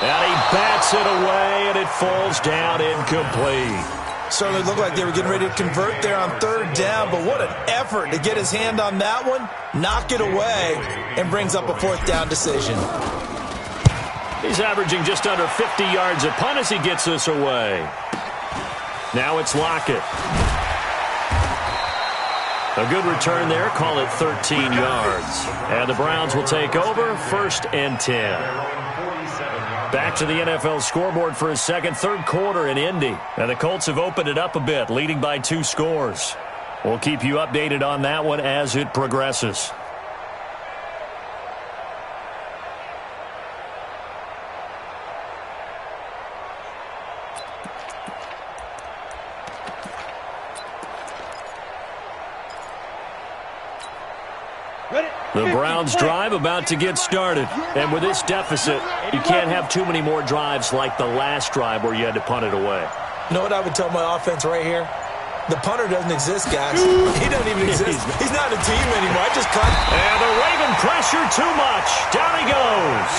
And he bats it away, and it falls down incomplete. Certainly looked like they were getting ready to convert there on 3rd down, but what an effort to get his hand on that one, knock it away, and brings up a 4th down decision. He's averaging just under 50 yards a punt as he gets this away. Now it's Lockett. A good return there. Call it 13 yards. And the Browns will take over 1st and 10. Back to the NFL scoreboard for a second. 3rd quarter in Indy. And the Colts have opened it up a bit, leading by 2 scores. We'll keep you updated on that one as it progresses. The Browns drive about to get started. And with this deficit, you can't have too many more drives like the last drive where you had to punt it away. You know what I would tell my offense right here? The punter doesn't exist, guys. He doesn't even exist. He's not a team anymore. I just cut. And the Raven pressure too much. Down he goes.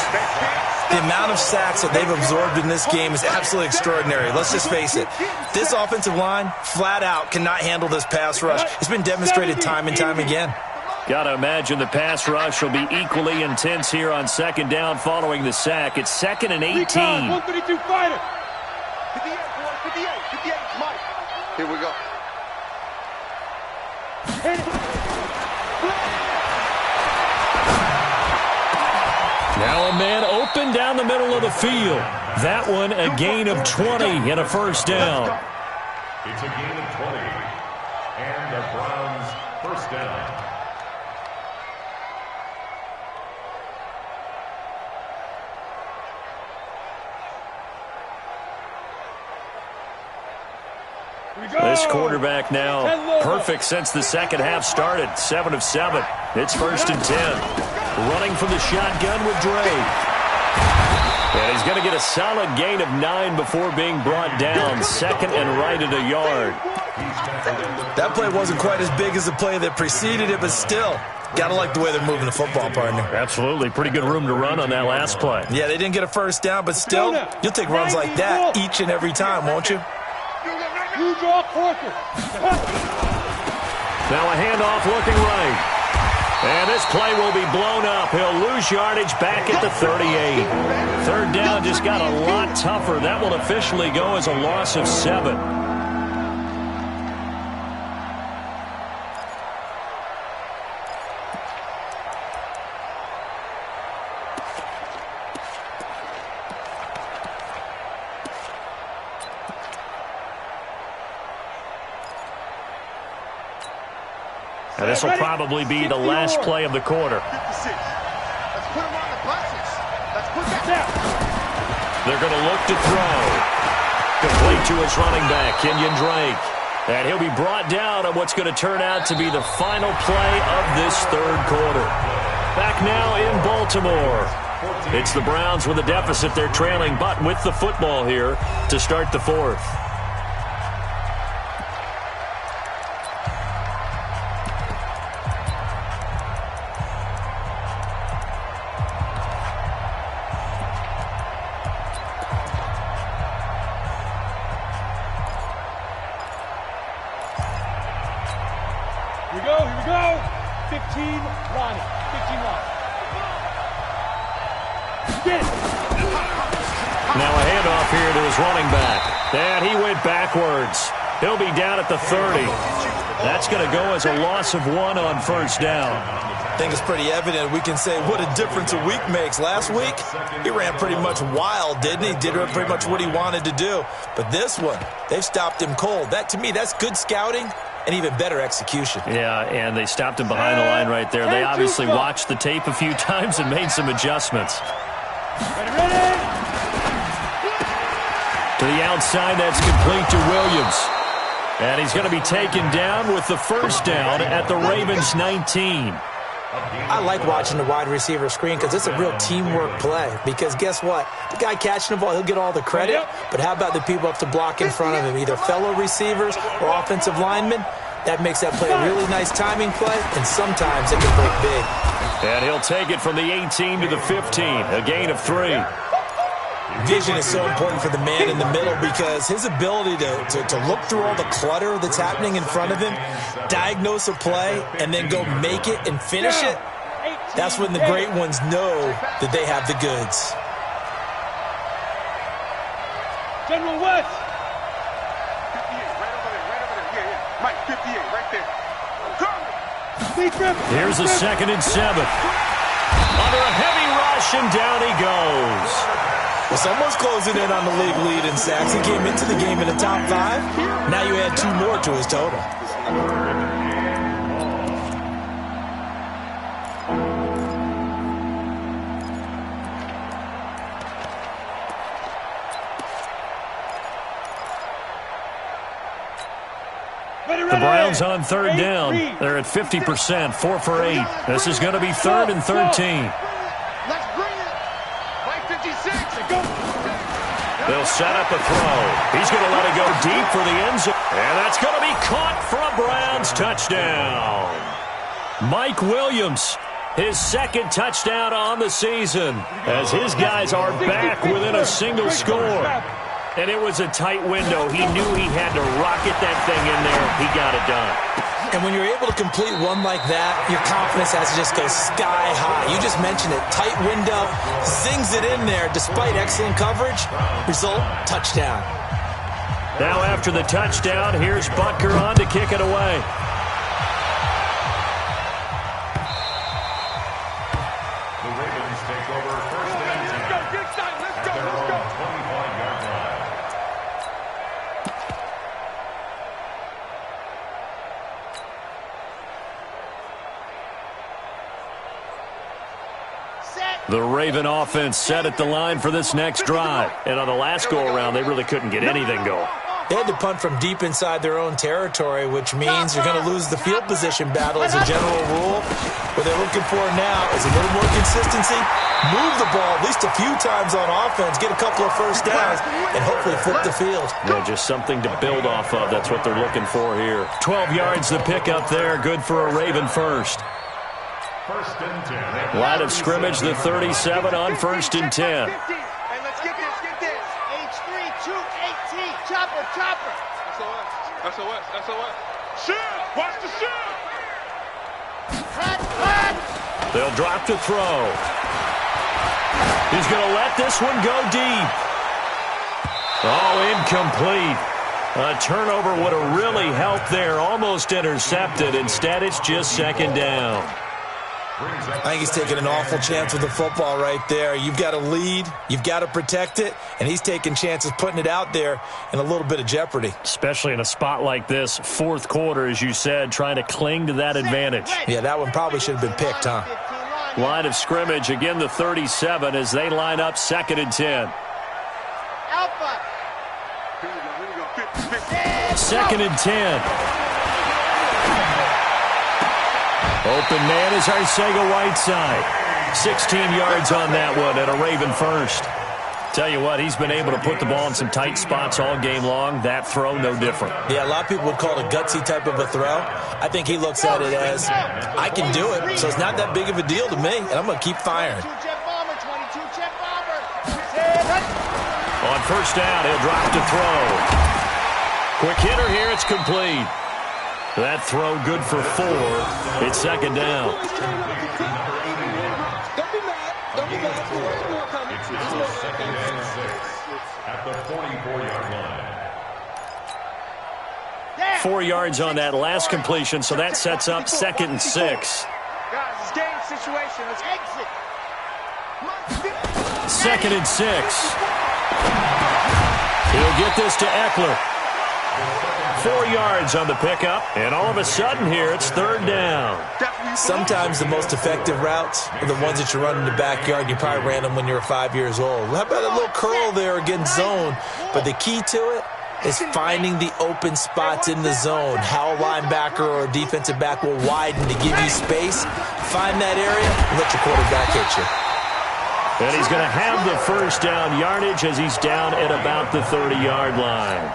The amount of sacks that they've absorbed in this game is absolutely extraordinary. Let's just face it. This offensive line, flat out, cannot handle this pass rush. It's been demonstrated time and time again. Got to imagine the pass rush will be equally intense here on 2nd down following the sack. It's 2nd and 18. 132 fighter. 58, Mike. Here we go. Now a man open down the middle of the field. That one a gain of 20 and a 1st down. It's a gain of 20. And the Browns 1st down. This quarterback now perfect since the second half started. 7 of 7. It's 1st and 10. Running from the shotgun with Dre. And he's going to get a solid gain of 9 before being brought down. 2nd and right at a yard. That play wasn't quite as big as the play that preceded it, but still, gotta like the way they're moving the football, partner. Absolutely. Pretty good room to run on that last play. Yeah, they didn't get a 1st down, but still, you'll take runs like that each and every time, won't you? You draw quarter. Now a handoff looking right. And this play will be blown up. He'll lose yardage back at the 38. 3rd down just got a lot tougher. That will officially go as a loss of 7. And this will probably be the last play of the quarter. 56. Let's put him on the buses. Let's put that down. They're going to look to throw. Complete to his running back, Kenyon Drake. And he'll be brought down on what's going to turn out to be the final play of this third quarter. Back now in Baltimore. It's the Browns with a deficit. They're trailing, but with the football here to start the fourth. Here we go. 15 line. 15 line. Now a handoff here to his running back. And he went backwards. He'll be down at the 30. That's going to go as a loss of 1 on first down. I think it's pretty evident. We can say what a difference a week makes. Last week, he ran pretty much wild, didn't he? Did pretty much what he wanted to do. But this one, they've stopped him cold. That, to me, that's good scouting and even better execution. Yeah, and they stopped him behind the line right there. They obviously watched the tape a few times and made some adjustments. Ready. To the outside, that's complete to Williams. And he's going to be taken down with the first down at the Ravens' 19. I like watching the wide receiver screen because it's a real teamwork play. Because guess what? The guy catching the ball, he'll get all the credit. But how about the people up to block in front of him, either fellow receivers or offensive linemen? That makes that play a really nice timing play, and sometimes it can break big. And he'll take it from the 18 to the 15, a gain of 3. Vision is so important for the man in the middle because his ability to look through all the clutter that's happening in front of him, diagnose a play, and then go make it and finish it, that's when the great ones know that they have the goods. General West. 58, right over there. Yeah. Mike, 58, right there. Here's a 2nd and 7. Under a heavy rush, and down he goes. Well, someone's closing in on the league lead in sacks. He came into the game in the top 5. Now you add 2 more to his total. The Browns on 3rd down. They're at 50%, 4 for 8. This is going to be 3rd and 13. Let's bring it. Mike, 56. They'll set up a throw. He's going to let it go deep for the end zone. And that's going to be caught for a Browns touchdown. Mike Williams, his 2nd touchdown on the season, as his guys are back within a single score. And it was a tight window. He knew he had to rocket that thing in there. He got it done. And when you're able to complete one like that, your confidence has to just go sky high. You just mentioned it. Tight window, zings it in there despite excellent coverage. Result, touchdown. Now after the touchdown, here's Butker on to kick it away. The Ravens take over first and 10. At their own 25-yard line. The Raven offense set at the line for this next drive. And on the last go-around, they really couldn't get anything going. They had to punt from deep inside their own territory, which means you're going to lose the field position battle as a general rule. What they're looking for now is a little more consistency, move the ball at least a few times on offense, get a couple of first downs, and hopefully flip the field. Yeah, just something to build off of. That's what they're looking for here. 12 yards to pick up there. Good for a Raven first. First and 10. Line of scrimmage, the 37 on 1st and 10. Hey, let's get this. H3, 218. Chopper. SOS. Shoot! Watch the shoot! Hot. They'll drop to throw. He's going to let this one go deep. Oh, incomplete. A turnover would have really helped there. Almost intercepted. Instead, it's just 2nd down. I think he's taking an awful chance with the football right there. You've got to lead, you've got to protect it, and he's taking chances putting it out there in a little bit of jeopardy. Especially in a spot like this, 4th quarter, as you said, trying to cling to that advantage. Yeah, that one probably should have been picked, huh? Line of scrimmage, again the 37 as they line up 2nd and 10. Alpha. 2nd and 10. Open man is Arcega-Whiteside. 16 yards on that one and a Raven first. Tell you what, he's been able to put the ball in some tight spots all game long. That throw, no different. Yeah, a lot of people would call it a gutsy type of a throw. I think he looks at it as, I can do it, so it's not that big of a deal to me, and I'm going to keep firing. On first down, he'll drop to throw. Quick hitter here, it's complete. That throw good for 4. It's 2nd down. At the 44-yard line. 4 yards on that last completion, so that sets up 2nd and 6. Guys, it's game situation. Let's exit. 2nd and 6. He'll get this to Eckler. 4 yards on the pickup, and all of a sudden here, it's 3rd down. Sometimes the most effective routes are the ones that you run in the backyard. You probably ran them when you were 5 years old. How about a little curl there against zone? But the key to it is finding the open spots in the zone. How a linebacker or a defensive back will widen to give you space. Find that area and let your quarterback hit you. And he's going to have the first down yardage as he's down at about the 30-yard line.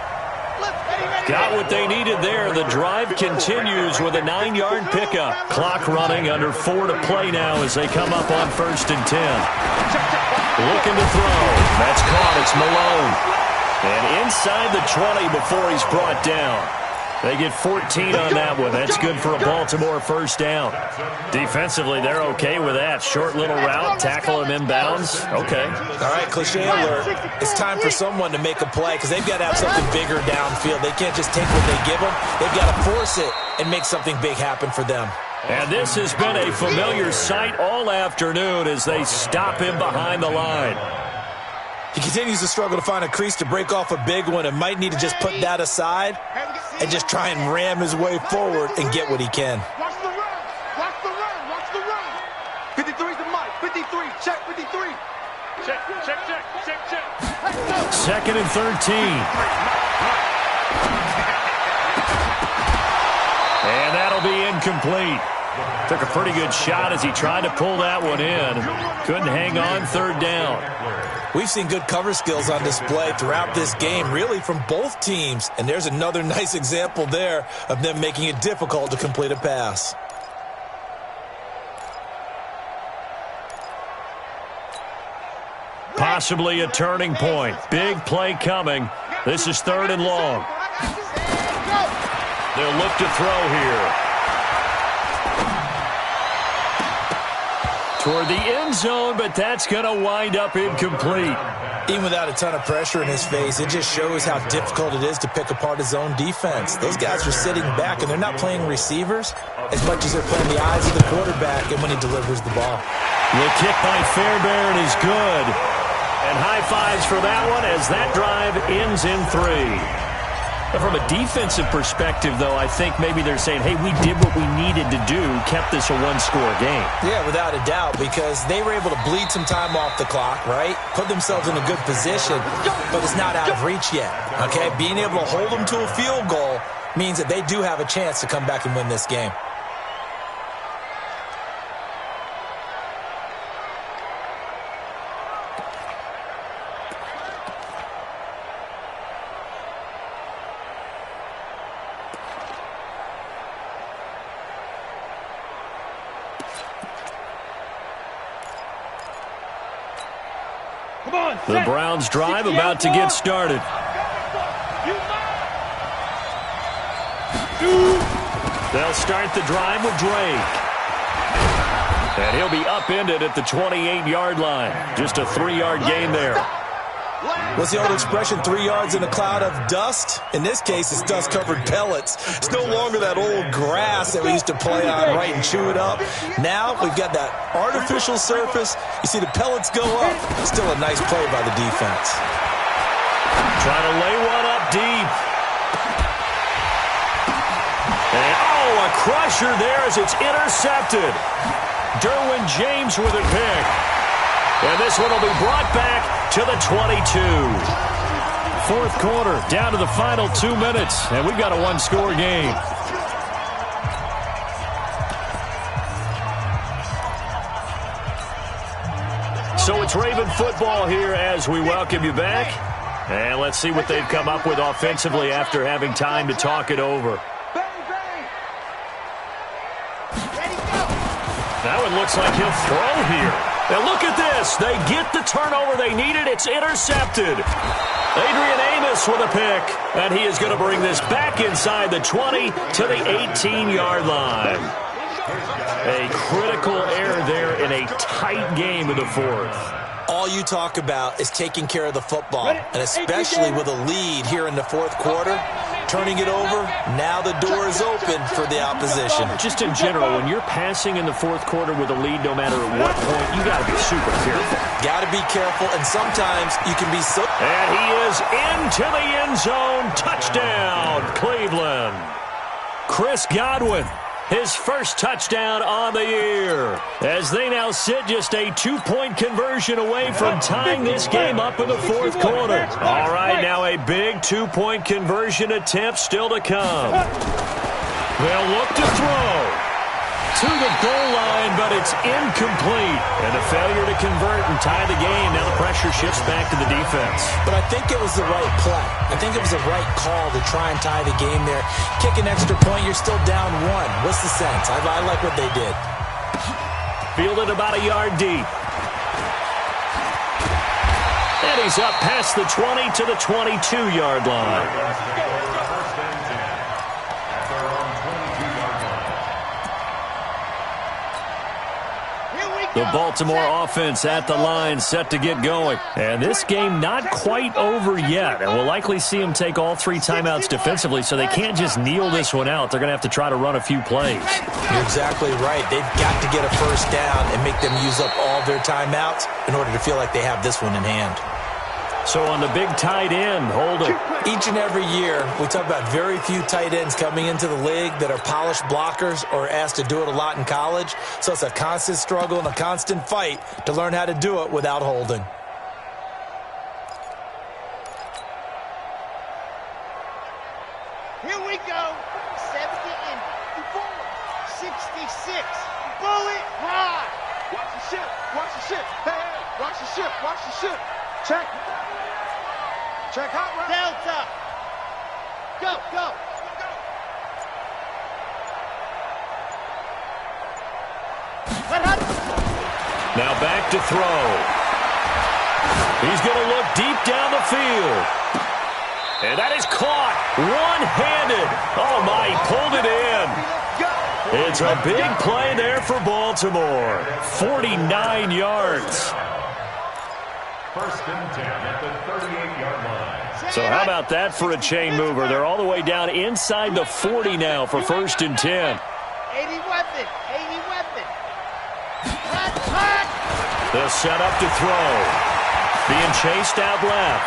Got what they needed there. The drive continues with a 9-yard pickup. Clock running, under 4 to play now as they come up on 1st and 10. Looking to throw. That's caught. It's Malone. And inside the 20 before he's brought down. They get 14 on that one. That's good for a Baltimore first down. Defensively, they're okay with that. Short little route, tackle him inbounds. Okay. All right, cliche alert. It's time for someone to make a play because they've got to have something bigger downfield. They can't just take what they give them. They've got to force it and make something big happen for them. And this has been a familiar sight all afternoon as they stop him behind the line. He continues to struggle to find a crease to break off a big one and might need to just put that aside and just try and ram his way forward and get what he can. Watch the run. Watch the run. Watch the run. 53's the mic. 53. Check 53. Check. 2nd and 13. And that'll be incomplete. Took a pretty good shot as he tried to pull that one in. Couldn't hang on, 3rd down. We've seen good cover skills on display throughout this game, really from both teams. And there's another nice example there of them making it difficult to complete a pass. Possibly a turning point. Big play coming. This is 3rd and long. They'll look to throw here. Toward the end zone, but that's going to wind up incomplete. Even without a ton of pressure in his face, it just shows how difficult it is to pick apart his own defense. Those guys are sitting back, and they're not playing receivers as much as they're playing the eyes of the quarterback and when he delivers the ball. The kick by Fairbairn is good. And high fives for that one as that drive ends in 3. From a defensive perspective, though, I think maybe they're saying, hey, we did what we needed to do, kept this a one-score game. Yeah, without a doubt, because they were able to bleed some time off the clock, right? Put themselves in a good position, but it's not out of reach yet, okay? Being able to hold them to a field goal means that they do have a chance to come back and win this game. The Browns drive about to get started. They'll start the drive with Drake. And he'll be upended at the 28-yard line. Just a 3-yard gain there. What's the old expression, 3 yards in a cloud of dust? In this case, it's dust-covered pellets. It's no longer that old grass that we used to play on, right, and chew it up. Now we've got that artificial surface. You see the pellets go up. Still a nice play by the defense. Trying to lay one up deep. And, oh, a crusher there as it's intercepted. Derwin James with a pick. And this one will be brought back to the 22. fourth quarter, down to the final 2 minutes, and we've got a one-score game. So it's Raven football here as we welcome you back. And let's see what they've come up with offensively after having time to talk it over. That one looks like he'll throw here. And look at this. They get the turnover they needed. It's intercepted. Adrian Amos with a pick. And he is going to bring this back inside the 20 to the 18-yard line. A critical error there in a tight game in the fourth. All you talk about is taking care of the football, and especially with a lead here in the fourth quarter, turning it over, now the door is open for the opposition. Just in general, when you're passing in the fourth quarter with a lead, no matter at what point, you got to be super careful. Got to be careful, and sometimes you can be so... And he is into the end zone. Touchdown, Cleveland. Chris Godwin. His first touchdown on the year, as they now sit just a 2-point conversion away from tying this game up in the fourth quarter. All right, now a big 2-point conversion attempt still to come. They'll look to throw to the goal line, but it's incomplete. And a failure to convert and tie the game. Now the pressure shifts back to the defense. But I think it was the right play. I think it was the right call to try and tie the game there. Kick an extra point, you're still down one. What's the sense? I like what they did. Fielded about a yard deep. And he's up past the 20 to the 22-yard line. The Baltimore offense at the line, set to get going. And this game not quite over yet. And we'll likely see them take all 3 timeouts defensively, so they can't just kneel this one out. They're going to have to try to run a few plays. You're exactly right. They've got to get a first down and make them use up all their timeouts in order to feel like they have this one in hand. So on the big tight end, holding. Each and every year, we talk about very few tight ends coming into the league that are polished blockers or asked to do it a lot in college. So it's a constant struggle and a constant fight to learn how to do it without holding. Here we go. 70 in. 66. Bullet ride. Watch the ship. Watch the ship. Hey, watch the ship. Watch the ship. Check. Check hot right. Delta. Go, go. Now back to throw. He's going to look deep down the field. And that is caught one-handed. Oh, my, he pulled it in. It's a big play there for Baltimore. 49 yards. First and 10 at the 38-yard line. So how about that for a chain mover? They're all the way down inside the 40 now for first and 10. 80 weapon. 80 weapon. They'll set up to throw. Being chased out left.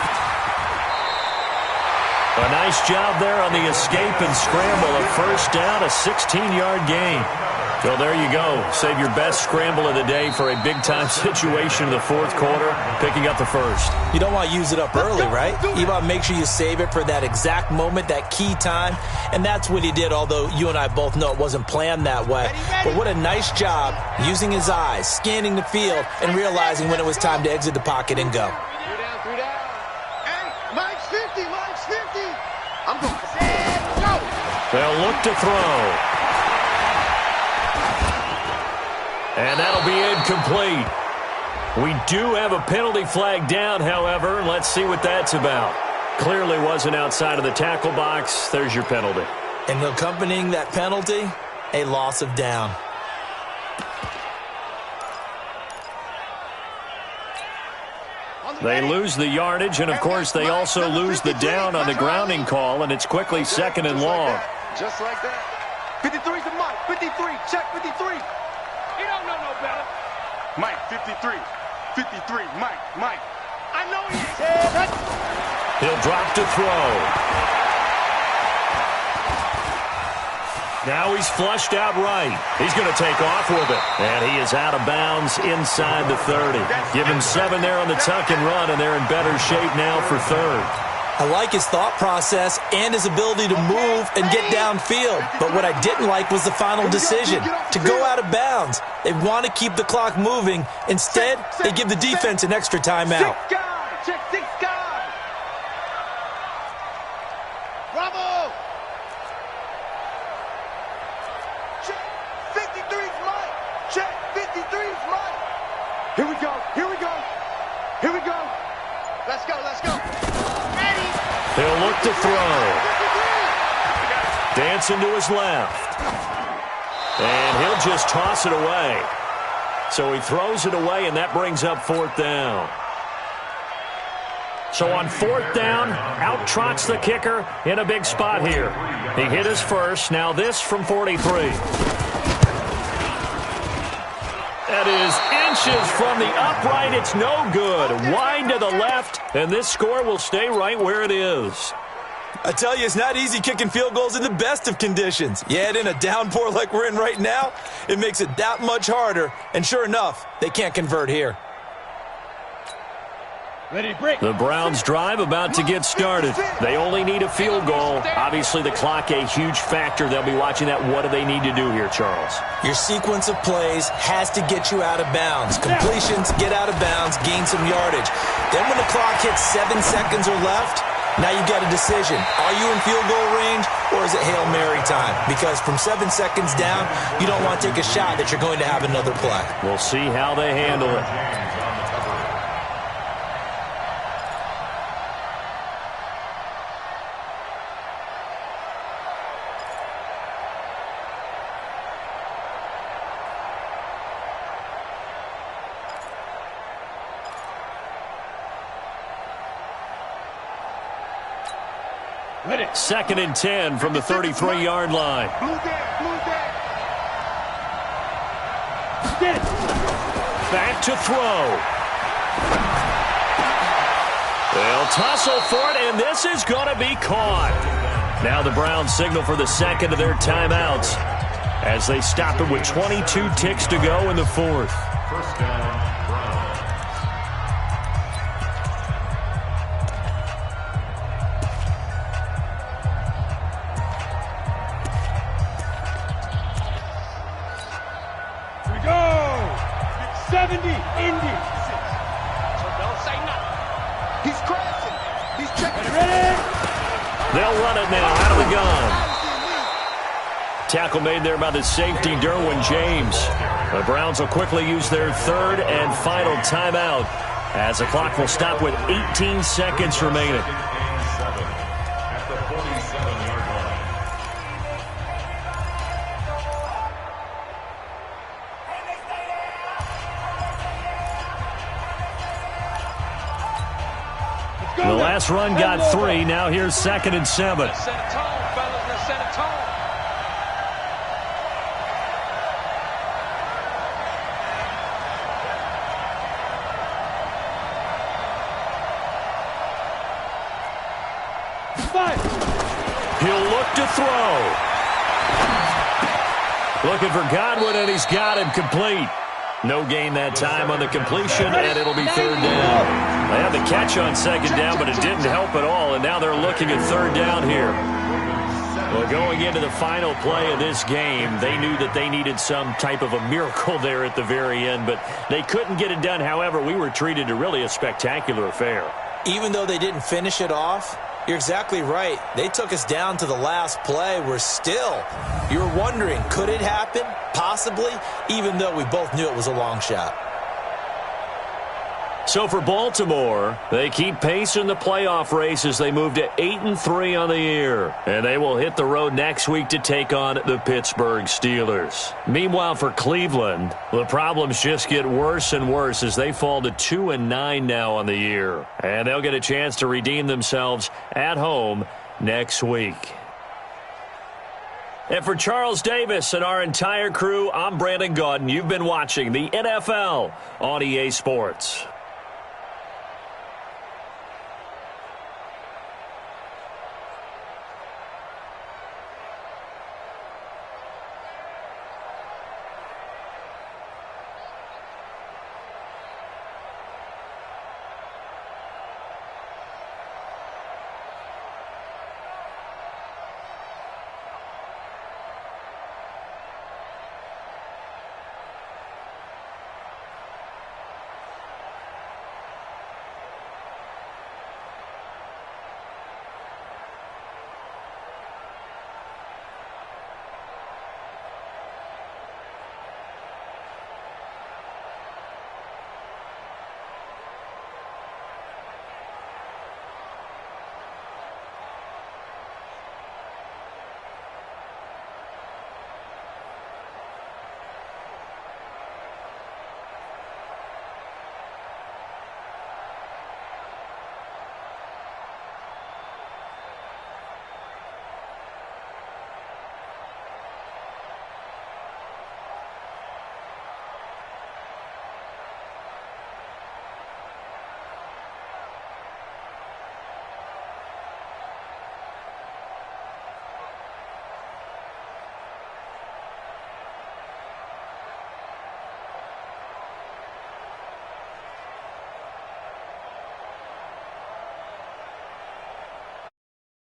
A nice job there on the escape and scramble. A first down, a 16-yard gain. Well, there you go. Save your best scramble of the day for a big-time situation in the fourth quarter, picking up the first. You don't want to use it up early, right? You want to make sure you save it for that exact moment, that key time. And that's what he did, although you and I both know it wasn't planned that way. But what a nice job using his eyes, scanning the field, and realizing when it was time to exit the pocket and go. 3 down. Hey, Mike's 50. Mike's 50. I'm going. Set, go. They'll look to throw. And that'll be incomplete. We do have a penalty flag down, however. Let's see what that's about. Clearly wasn't outside of the tackle box. There's your penalty. And accompanying that penalty, a loss of down. They lose the yardage, and, of course, they also lose the down on the grounding call, and it's quickly second and long. Just like that. 53's the Mike. 53. Check 53. He don't know no better. Mike, 53. 53. Mike. I know he is. He'll drop to throw. Now he's flushed out right. He's going to take off with it. And he is out of bounds inside the 30. Give him 7 there on the tuck and run, and they're in better shape now for third. I like his thought process and his ability to move and get downfield. But what I didn't like was the final decision, to go out of bounds. They want to keep the clock moving. Instead, they give the defense an extra timeout. Check 6 guys. Bravo. Check 53's Mike. Check 53's Mike. Here we go. Here we go. Here we go. Let's go. Let's go. Ready. He'll look to throw. Dancing to his left. And he'll just toss it away. So he throws it away, and that brings up 4th down. So on 4th down, out trots the kicker in a big spot here. He hit his first. Now this from 43. That is inches from the upright. It's no good. Wide to the left, and this score will stay right where it is. I tell you, it's not easy kicking field goals in the best of conditions. Yet in a downpour like we're in right now, it makes it that much harder. And sure enough, they can't convert here. Ready, break. The Browns' drive about to get started. They only need a field goal. Obviously, the clock a huge factor. They'll be watching that. What do they need to do here, Charles? Your sequence of plays has to get you out of bounds. Completions, get out of bounds, gain some yardage. Then when the clock hits 7 seconds or left, now you've got a decision. Are you in field goal range, or is it Hail Mary time? Because from 7 seconds down, you don't want to take a shot that you're going to have another play. We'll see how they handle it. Ready. 2nd and 10 from the 33-yard line. Get it. Back to throw. They'll tussle for it, and this is going to be caught. Now the Browns signal for the second of their timeouts as they stop it with 22 ticks to go in the 4th. 1st down, Browns. Here we go. 70, Indy. So don't say nothing. He's crashing. He's checking. Ready? They'll run it now out of the gun. Tackle made there by the safety, Derwin James. The Browns will quickly use their 3rd and final timeout as the clock will stop with 18 seconds remaining. At the 47-yard line. The last run got 3. Now here's 2nd and 7. Let's set a tone, fellas. Let's set a tone. He'll look to throw. Looking for Godwin, and he's got him complete. No gain that time on the completion, and it'll be 3rd down. They had the catch on 2nd down, but it didn't help at all, and now they're looking at 3rd down here. Well, going into the final play of this game, they knew that they needed some type of a miracle there at the very end, but they couldn't get it done. However, we were treated to really a spectacular affair. Even though they didn't finish it off, you're exactly right. They took us down to the last play. You're wondering, could it happen? Possibly, even though we both knew it was a long shot. So for Baltimore, they keep pace in the playoff race as they move to 8-3 on the year. And they will hit the road next week to take on the Pittsburgh Steelers. Meanwhile, for Cleveland, the problems just get worse and worse as they fall to 2-9 now on the year. And they'll get a chance to redeem themselves at home next week. And for Charles Davis and our entire crew, I'm Brandon Gaudin. You've been watching the NFL on EA Sports.